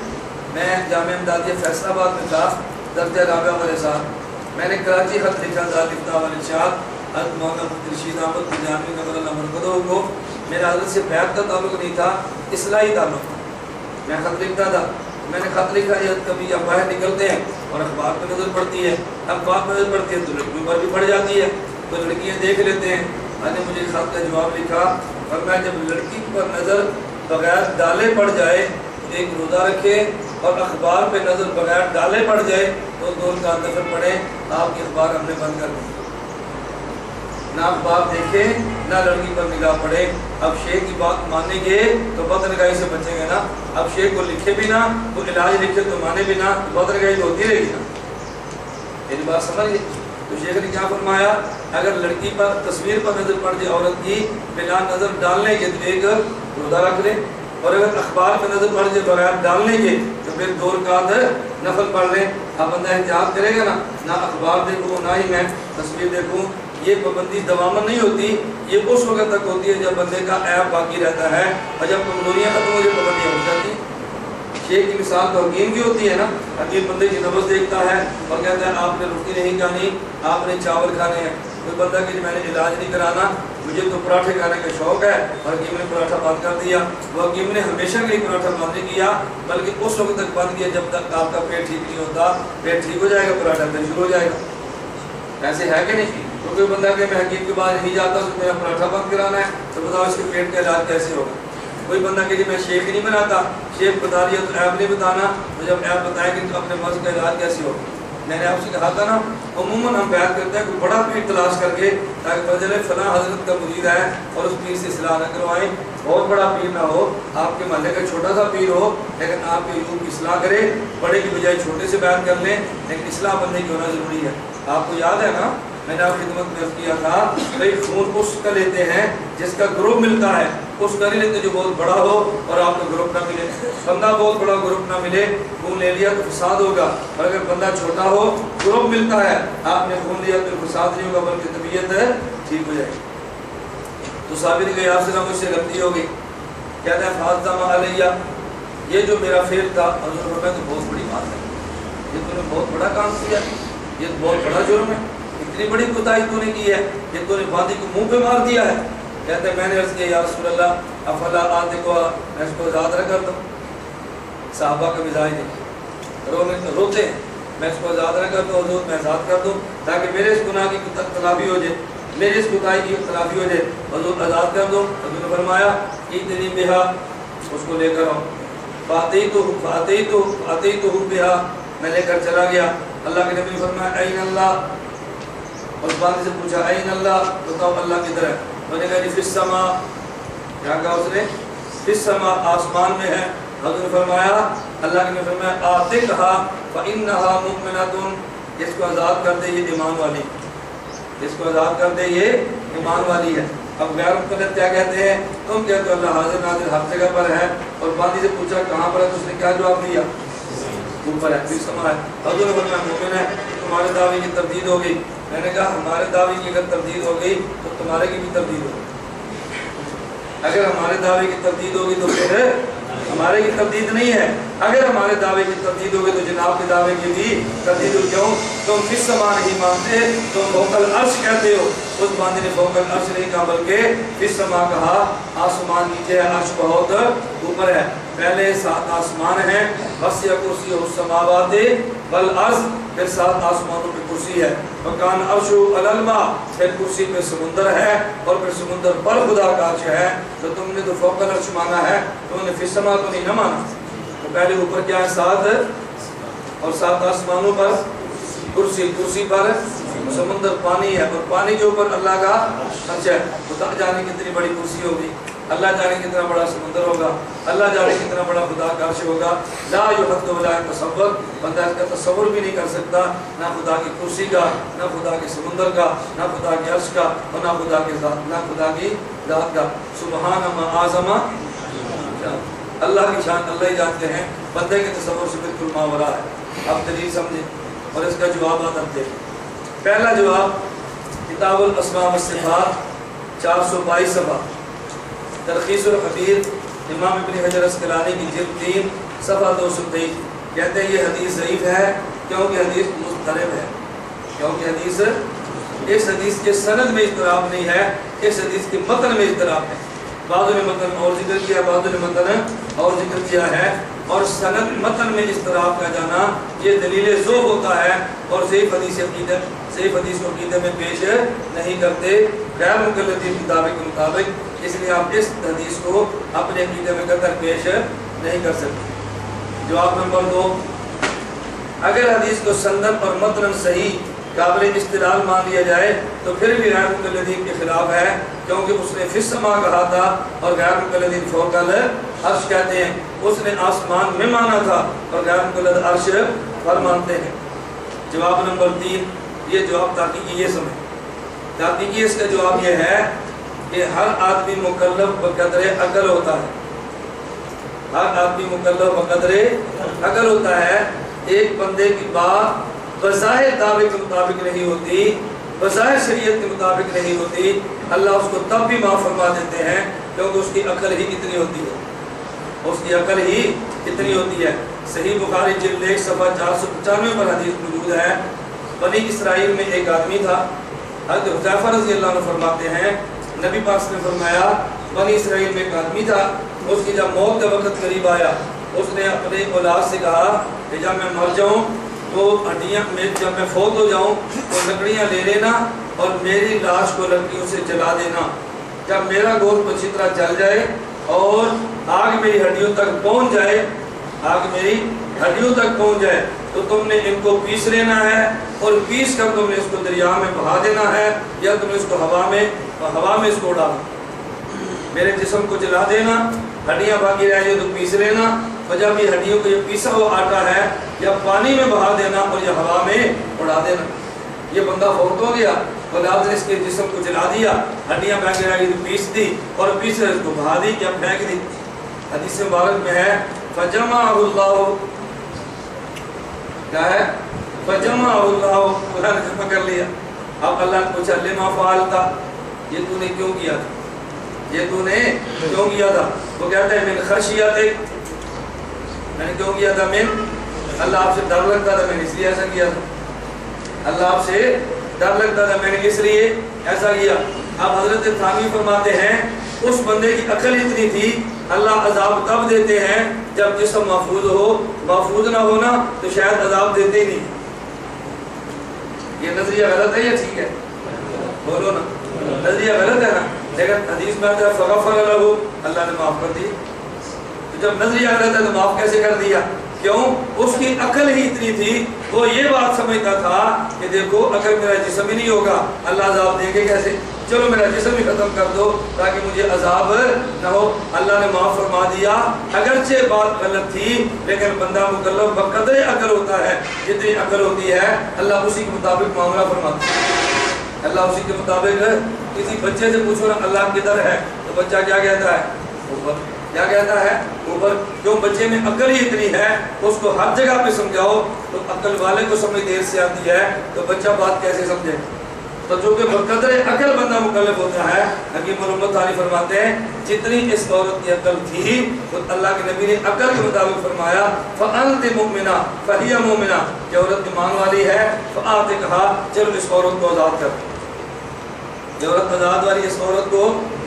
میں جامعہ امدادیہ فیصل آباد میں تھا درجہ رابعہ والے ساتھ. میں نے کراچی خط لکھا تھا لکھتا والشاد حضرت مولانا رشید احمد جانوی نور اللہ مرکزہ کو. میرا حضرت سے بیعت کا تعلق نہیں تھا، اصلاحی تعلق تھا. میں خط لکھتا تھا. میں نے خط لکھا ہے کبھی اب باہر نکلتے ہیں اور اخبار پہ نظر پڑتی ہے، اخبار پہ نظر پڑتی ہے تو لڑکیوں پر بھی پڑ جاتی ہے، تو لڑکیاں دیکھ لیتے ہیں. میں نے مجھے خط کا جواب لکھا اور میں جب لڑکی پر نظر بغیر ڈالے پڑ جائے ایک روزہ رکھے اور اخبار پہ نظر بغیر ڈالے پڑ جائے تو 2 رکعت نفل پڑھے. آپ کی اخبار ہم نے بند کر دی، نہ اخبار دیکھے نہ لڑکی پر نگاہ پڑے. اب شیخ کی بات مانیں گے تو بدنگاہی سے بچیں گے نا. اب شیخ کو لکھے بھی نہ تو علاج لکھے تو مانے بھی نہ، بدنگاہی تو ہوتی رہے گی نا. میری بات سمجھ گئے. تو شیخ نے کیا فرمایا، اگر لڑکی پر تصویر پر نظر پڑ جائے عورت کی بلا نظر ڈالنے کے تو ایک روزہ رکھ لے، اور اگر اخبار پہ نظر پڑ جائے بغیر ڈالنے کے تو پھر 2 رکعت نفل پڑھ لیں. اب بندہ احتیاط کرے گا نا، نہ اخبار دیکھوں نہ ہی میں تصویر دیکھوں. یہ پابندی دامن نہیں ہوتی، یہ اس وقت تک ہوتی ہے جب بندے کا عیب باقی رہتا ہے، اور جب کمزوریاں ختم ہو جائے پابندیاں ہو جاتی ہیں. شیخ کی مثال تو حکیم کی ہوتی ہے نا. حکیم بندے کی نبض دیکھتا ہے اور کہتا ہے آپ نے روٹی نہیں کھانی، آپ نے چاول کھانے ہیں. کوئی بندہ کہ میں نے علاج نہیں کرانا، مجھے تو پراٹھے کھانے کا شوق ہے، اور حکیم نے پراٹھا بند کر دیا. وہ حکیم نے ہمیشہ کے لیے پراٹھا بند نہیں کیا، بلکہ اس وقت تک بند کیا جب تک آپ کا پیٹ ٹھیک نہیں ہوتا. پیٹ ٹھیک ہو جائے گا پراٹھا پھر شروع ہو جائے گا. ایسے ہے کہ نہیں؟ تو کوئی بندہ کہ میں حکیم کے بعد نہیں جاتا تو میرا پراٹھا بند کرانا ہے، تو بتاؤ اس کے پیٹ کا علاج کیسے ہوگا. کوئی بندہ کہ میں شیخ نہیں بناتا، شیخ بتا دیا تو عیب نہیں بتانا، تو جب عیب بتائیں گے تو اپنے مرض کا علاج کیسے ہوگا. میں نے آپ سے کہا تھا نا، عموماً ہم بیعت کرتے ہیں کوئی بڑا پیر تلاش کر کے تاکہ پتہ چلے فلاں حضرت کا مرید ہے اور اس پیر سے اصلاح نہ کروائیں. بہت بڑا پیر نہ ہو، آپ کے محلے کا چھوٹا سا پیر ہو، لیکن آپ کے عیوب کی اصلاح کرے. بڑے کی بجائے چھوٹے سے بیعت کر لیں، لیکن اصلاح بندے کی ہونا ضروری ہے. آپ کو یاد ہے نا میں نے آپ کی خدمت میں عرض کیا تھا، کئی خون اس کا لیتے ہیں جس کا گروپ ملتا ہے، اس کا نہیں لیتے جو بہت بڑا ہو اور آپ کو گروپ نہ ملے. بندہ بہت بڑا گروپ نہ ملے، خون لے لیا تو فساد ہوگا، اور اگر بندہ چھوٹا ہو گروپ ملتا ہے آپ نے خون لیا تو فساد نہیں ہوگا بلکہ طبیعت ٹھیک ہو جائے گی. تو ثابت کہ آپ سے مجھ سے غلطی ہوگی، کہتے ہیں فاطمہ علیہ، یہ جو میرا فعل تھا حضور فرمایا تو بہت بڑی بات ہے، یہ تو نے بہت بڑا کام کیا، یہ بہت بڑا جرم ہے، اتنی بڑی کوتاہی تو نے کی ہے، یہ تو نے وادی کو منہ پہ مار دیا ہے. کہتے ہیں میں نے عرض کیا یا رسول اللہ افلا آتکو، میں اس کو آزاد نہ کر دوں. صحابہ کا مزاج نہیں، روتے ہیں میں اس کو آزاد نہ کر دوں حضور، میں آزاد کر دوں تاکہ میرے اس گناہ کی تلافی ہو جائے، میرے اس کوتاہی کی تلافی ہو جائے، حضور آزاد کر دو. حضور نے فرمایا اتنی بہا، اس کو لے کر آؤ. فاتئی تو بہا، میں لے کر چلا گیا. اللہ کے نبی نے فرمایا این اللہ، اس بندے سے پوچھا این اللہ، بتاؤ اللہ کدھر ہے؟ میں نے کہا جی فی السماء. کیا کہا اس نے؟ فی السماء، آسمان میں ہے. حضور نے فرمایا اللہ کے نبی نے فرمایا آتقھا فانھا مؤمنۃ، اس کو آزاد کر دے یہ ایمان والی، اس کو آزاد کر دے یہ ایمان والی ہے. اب غیر مقلد کیا کہتے ہیں؟ تم کہتے ہو اللہ حاضر ناظر ہر جگہ پر ہے، اور باندی سے پوچھا کہاں پر ہے تو اس نے کیا جواب دیا؟ اوپر ہے، فی السماء ہے. حضور نے فرمایا مومن ہے. تمہارے دعوے کی تردید ہو گئی. میں نے کہا ہمارے دعوے کی اگر تردید ہو گئی تو تمہارے کی بھی تردید ہوگی. اگر ہمارے دعوے کی تردید ہوگی تو پھر ہمارے کی تردید نہیں ہے. اگر ہمارے دعوے کی تردید ہوگی تو جناب کے دعوے کی بھی تردید ہو. کیوں؟ تم فی السماء نہیں مانتے، تم فوق العرش کہتے ہو. اس باندھی نے فوق العرش نہیں کہا بلکہ فی السماء کہا. آسمان نیچے ہے، عرش بہت اوپر ہے. پہلے 7 آسمان ہیں، وسع کرسی السماوات والارض، پھر 7 آسمانوں پہ کرسی ہے. وکان عرش علی الماء، پھر کرسی پہ سمندر ہے، اور پھر سمندر پر خدا کا عرش ہے. تو تم نے تو فوق العرش مانا ہے، تم نے فی السماء تو نہیں نہ مانا. تو پہلے اوپر کیا ہے؟ 7 اور 7 آسمانوں پر کرسی، کرسی پر سمندر پانی ہے، اور پانی کے اوپر اللہ کا عرش ہے۔ خدا جانے کتنی بڑی کرسی ہوگی، اللہ جانے کتنا بڑا سمندر ہوگا، اللہ جانے کتنا بڑا خدا کا عرش ہوگا۔ لا یحد ولا تصور، بندہ اس کا تصور بھی نہیں کر سکتا، نہ خدا کی کرسی کا، نہ خدا کے سمندر کا، نہ خدا کے عرش کا، اور نہ خدا کی ذات، نہ خدا کی ذات کا۔ سبحان ما اعظم، اللہ کی شان اللہ ہی جانتے ہیں، بندے کے تصور سے بالکل ماورا ہے۔ آپ دلیل سمجھیں اور اس کا جواب آپ دیں۔ پہلا جواب کتاب الاسماء والصفات 422 صفحہ، تلخیص الحبیر امام ابن حجر اسقلانی کی جلد 3 صفحہ 223، کہتے ہیں یہ حدیث ضعیف ہے کیونکہ حدیث مضطرب ہے، کیونکہ حدیث، اس حدیث کے سند میں اضطراب نہیں ہے، اس حدیث کے متن میں اضطراب ہے۔ بعض نے متن اور ذکر کیا، بعض نے متن اور ذکر کیا ہے، اور سند متن میں اضطراب کا جانا یہ دلیل ذوب ہوتا ہے، اور ضعیف حدیث عقیدت، ضعیف حدیث کو عقیدے میں پیش نہیں کرتے غیر مقلدین کتابیں کے مطابق، اس لیے آپ اس حدیث کو اپنے عقیدے میں قدر پیش نہیں کر سکتے۔ جواب نمبر 2، اگر حدیث کو سندن اور متن صحیح قابل استدلال مان لیا جائے تو پھر بھی غیر مقلدین کے خلاف ہے، کیونکہ اس نے فی السماء کہا تھا اور غیر مقلدین فوق العرش کہتے ہیں، اس نے آسمان میں مانا تھا اور غیر مقلد عرش پر مانتے ہیں۔ جواب نمبر 3، یہ جواب تحقیقی، یہ سمجھ تحقیقی اس کا جواب یہ ہے کہ ہر آدمی مکلف بقدر عقل ہوتا ہے، ہر آدمی مکلف بقدر عقل ہوتا ہے۔ ایک بندے کی بات بظاہر دعوے کے مطابق نہیں ہوتی، بظاہر شریعت کے مطابق نہیں ہوتی، اللہ اس کو تب بھی معاف فرما دیتے ہیں کیونکہ اس کی عقل ہی کتنی ہوتی ہے، اس کی عقل ہی کتنی ہوتی ہے۔ صحیح بخاری جلد 1 صفحہ 495 پر حدیث موجود ہے، بنی اسرائیل میں ایک آدمی تھا، حضرت حذیفہ رضی اللہ عنہ فرماتے ہیں نبی پاک نے فرمایا بنی اسرائیل میں ایک آدمی تھا، اس کی جب موت کا وقت قریب آیا اس نے اپنے اولاد سے کہا کہ جب میں مر جاؤں تو ہڈیاں میں، جب میں فوت ہو جاؤں تو لکڑیاں لے لینا اور میری لاش کو لکڑیوں سے جلا دینا، جب میرا گوشت اچھی طرح جل جائے اور آگ میری ہڈیوں تک پہنچ جائے، آگ میری ہڈیوں تک پہنچ جائے تو تم نے ان کو پیس لینا ہے اور پیس کر تم نے اس کو دریا میں بہا دینا ہے، یا تم اس کو ہوا میں اس کو اڑا دو، میرے جسم کو جلا دینا، ہڈیاں باقی رہ جائے تو پیس لینا، اور جب یہ ہڈیوں کو یہ پیسا ہوا آٹا ہے یا پانی میں بہا دینا اور یا ہوا میں اڑا دینا۔ یہ بندہ فوت ہو گیا، اولاد نے اس کے جسم کو جلا دیا، ہڈیاں باقی رہ گئی تو پیس دی اور پیس اس کو بہا دی یا پھینک دی۔ حدیث مبارک میں ہے فجمعہ اللہ، کیا ہے؟ فجمعہ اللہ، اللہ نے جمع کر لیا۔ اب اللہ نے پوچھا لما فعلتا، یہ تو نے کیوں کیا تھا، یہ تو نے کیوں کیا تھا؟ وہ کہتا ہے من خشیتک، میں نے کیوں کیا تھا؟ من، اللہ آپ سے ڈر لگتا تھا میں نے اس لیے ایسا کیا تھا، اللہ آپ سے ڈر لگتا تھا میں نے اس لیے ایسا کیا۔ اب حضرت تھانوی فرماتے ہیں اس بندے کی عقل اتنی تھی، اللہ عذاب تب دیتے ہیں جب جسم محفوظ ہو، محفوظ نہ ہونا تو شاید عذاب دیتے ہی نہیں۔ یہ نظریہ غلط ہے یا ٹھیک ہے؟ بولو نا، نظریہ غلط ہے نا، لیکن حدیث میں آتا ہے فغفر لہ، اللہ نے معاف کر دی۔ تو جب نظریہ غلط ہے تو معاف کیسے کر دیا؟ کیوں؟ اس کی عقل ہی اتنی تھی، وہ یہ بات سمجھتا تھا کہ دیکھو اگر میرا جسم ہی نہیں ہوگا اللہ عذاب دیں گے کیسے، چلو میرا جسم ہی ختم کر دو تاکہ مجھے عذاب نہ ہو۔ اللہ نے معاف فرما دیا، اگرچہ بات غلط تھی لیکن بندہ مکلف بقدر عقل ہوتا ہے، جتنی عقل ہوتی ہے اللہ اسی کے مطابق معاملہ فرماتا ہے، اللہ اسی کے مطابق۔ کسی بچے سے پوچھو نا اللہ کدھر ہے تو بچہ کیا کہتا ہے؟ اوپر۔ کیا کہتا ہے؟ اوپر۔ کیوں؟ بچے میں عقل ہی اتنی ہے، اس کو ہر جگہ پہ سمجھاؤ تو عقل والے کو سمجھ دیر سے آتی ہے تو بچہ بات کیسے سمجھے؟ تو جو کہ بقدر عقل بندہ مکلف ہوتا ہے، حکیم محمد تعالی فرماتے ہیں جتنی اس عورت کی عقل تھی تو اللہ کے نبی نے عقل کے مطابق فرمایا فَأَنْتِ مُؤْمِنَةٌ فَهِيَ مُؤْمِنَةٌ، کہ عورت ایمان والی ہے، فآت کہا چلو اس عورت کو آزاد کر، یہ عورت آزاد والی، اس عورت کو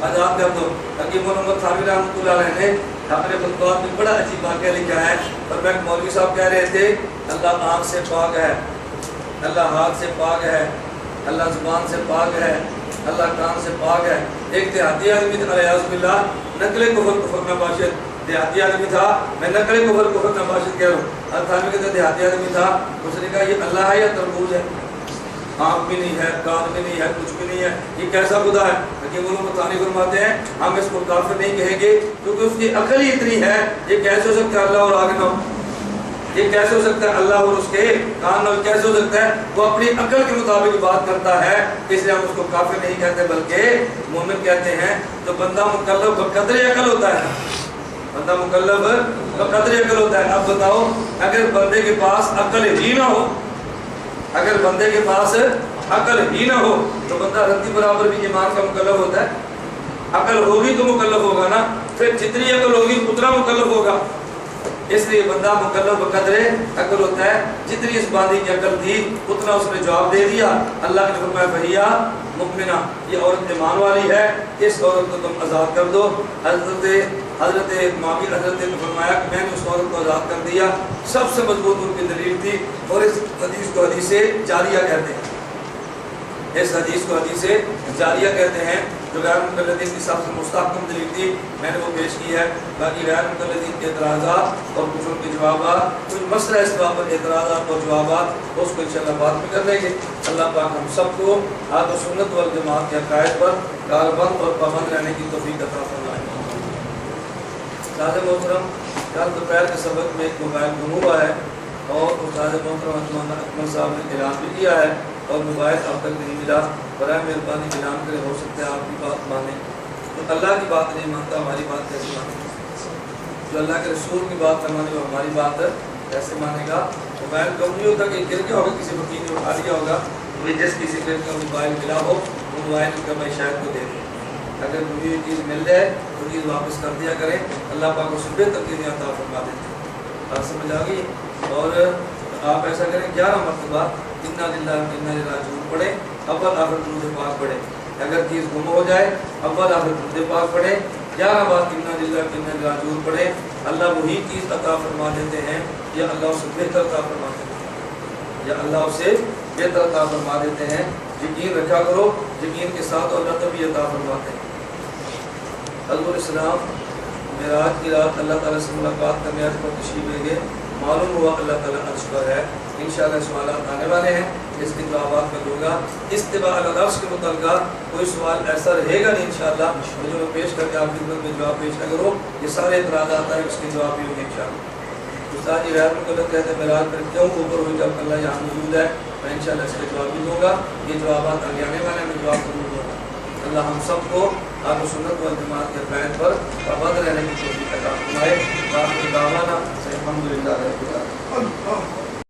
آزاد کر دو۔ حکیم محمد تعالی رحمۃ اللہ علیہ نے اپنے خطبات میں بڑا عجیب واقعہ لکھا ہے، اور میں مولوی صاحب کہہ رہے تھے اللہ آنکھ سے پاک ہے، اللہ ہاتھ سے پاک ہے، اللہ زبان سے پاک ہے، اللہ کان سے پاک ہے۔ ایک دیہاتی آدمی علیہ باللہ نقل کفر میں باشد دیہاتی آدمی تھا، میں نقل کفر نباشد کہہ رہا ہوں، التھانوی کہتے دیہاتی آدمی تھا، اس نے کہا یہ اللہ ہے یا تربوز ہے؟ آنکھ بھی نہیں ہے، کان بھی نہیں ہے، کچھ بھی نہیں ہے، یہ کیسا خدا ہے؟ حکیم علوم الثانی فرماتے ہیں ہم اس کو کافر نہیں کہیں گے کیونکہ اس کی عقل ہی اتنی ہے، یہ کیسے ہو سکتا ہے اللہ اور آگے نہ ہو؟ یہ کیسے ہو سکتا ہے اللہ اور اس کے کان نہ ہو؟ کیسے ہو سکتا ہے؟ وہ اپنی عقل کے مطابق بات کرتا ہے، اس لیے ہم اس کو کافر نہیں کہتے بلکہ مومن کہتے ہیں۔ تو بندہ مکلف بقدر عقل ہوتا ہے، بندہ مکلف بقدر عقل ہوتا ہے۔ اب بتاؤ اگر بندے کے پاس عقل ہی نہ ہو، اگر بندے کے پاس عقل ہی نہ ہو تو بندہ رتی برابر بھی ایمان کا مکلف ہوتا ہے؟ عقل ہوگی تو مکلف ہوگا نا، پھر جتنی عقل ہوگی اتنا مکلف ہوگا۔ اس لیے بندہ مکلف بقدر عقل ہوتا ہے، جتنی اس باندھی کی عقل تھی اتنا اس نے جواب دے دیا۔ اللہ نے فرمایا فہیہ مؤمنہ، یہ عورت ایمان والی ہے، اس عورت کو تم آزاد کر دو۔ حضرت معاویہ حضرت نے فرمایا کہ میں نے اس عورت کو آزاد کر دیا، سب سے مضبوط ان کی دلیل تھی، اور اس حدیث کو حدیث جاریہ کہتے ہیں، اس حدیث کو حدیث جاریہ کہتے ہیں، جو غیر مقلدین کی سب سے مستحکم دلیل تھی، میں نے وہ پیش کی ہے۔ باقی غیر مقلدین کے اعتراضات اور کچھ ان کے جوابات، کچھ مسئلہ اس بات پر اعتراضات اور جوابات، اس کو انشاءاللہ بعد میں کر لیں گے۔ اللہ پاک ہم سب کو اہل سنت والجماعت کے عقائد پر کاربند اور پابند رہنے کی توفیق عطا فرمائے۔ استاد محترم، کل دوپہر کے سبق میں ایک موبائل گم ہوا ہے، اور استاد محترم اکمل صاحب نے اعلان بھی کیا ہے، اور موبائل اب تک نہیں ملا۔ برائے مہربانی اعلان کرے، ہو سکتا ہے آپ کی بات مانیں، تو اللہ کی بات نہیں مانتا ہماری بات کیسے مانے گا؟ جو اللہ کے رسول کی بات نہ مانے وہ ہماری بات کیسے مانے گا؟ موبائل کم نہیں ہوتا کہ گر گیا ہوگا، کسی وکیل نے اٹھا لیا ہوگا، جس کسی کا موبائل ملا ہو وہ موبائل کا میں شاید کو دے دیں، اگر مجھے یہ چیز مل جائے تو چیز واپس کر دیا کریں، اللہ پاک اس سے بہتر چیزیں عطا فرما دیتے ہیں۔ بات سمجھ آ گئی؟ اور آپ ایسا کریں 11 مرتبہ انا للہ و انا الیہ راجعون پڑھیں، اول آخر درود پاک پڑھیں۔ اگر چیز گم ہو جائے اول آخر درود پاک پڑھیں، 11 بار انا للہ و انا الیہ راجعون پڑھیں، اللہ وہی چیز عطا فرما دیتے ہیں یا اللہ اسے بہتر عطا فرما دیتے ہیں، یا اللہ اسے بہتر عطا فرما دیتے ہیں۔ یقین رکھا کرو، یقین کے ساتھ اللہ تبھی عطا فرماتے ہیں۔ حضرت السلام معراج کی رات اللہ تعالیٰ سے ملاقات کرنے عرش پر تشریف لے گئے، معلوم ہوا اللہ تعالیٰ عرش پر ہے۔ انشاءاللہ سوالات آنے والے ہیں، اس کے جوابات میں دوں گا۔ استواء علی العرش کے متعلقہ کوئی سوال ایسا رہے گا نہیں انشاءاللہ جو میں پیش کر کے آپ کی خدمت میں جواب پیش نہ کرو، یہ سارے اعتراضات ہیں، اس کے جواب بھی ہوں گے انشاءاللہ۔ استاد جی غیر مقلد کہتے ہیں معراج پر کیوں اوپر ہوئی جب اللہ یہاں موجود ہے؟ میں انشاءاللہ اس کے جواب بھی دوں گا، یہ جوابات آگے آنے والے ہیں، میں جواب ضرور دوں گا۔ اللہ ہم سب کو اہل سنت والجماعت کے عقائد پر پابند رہنے کی توفیق عطا فرمائے۔ وآخر دعوانا الحمدللہ رب العالمین۔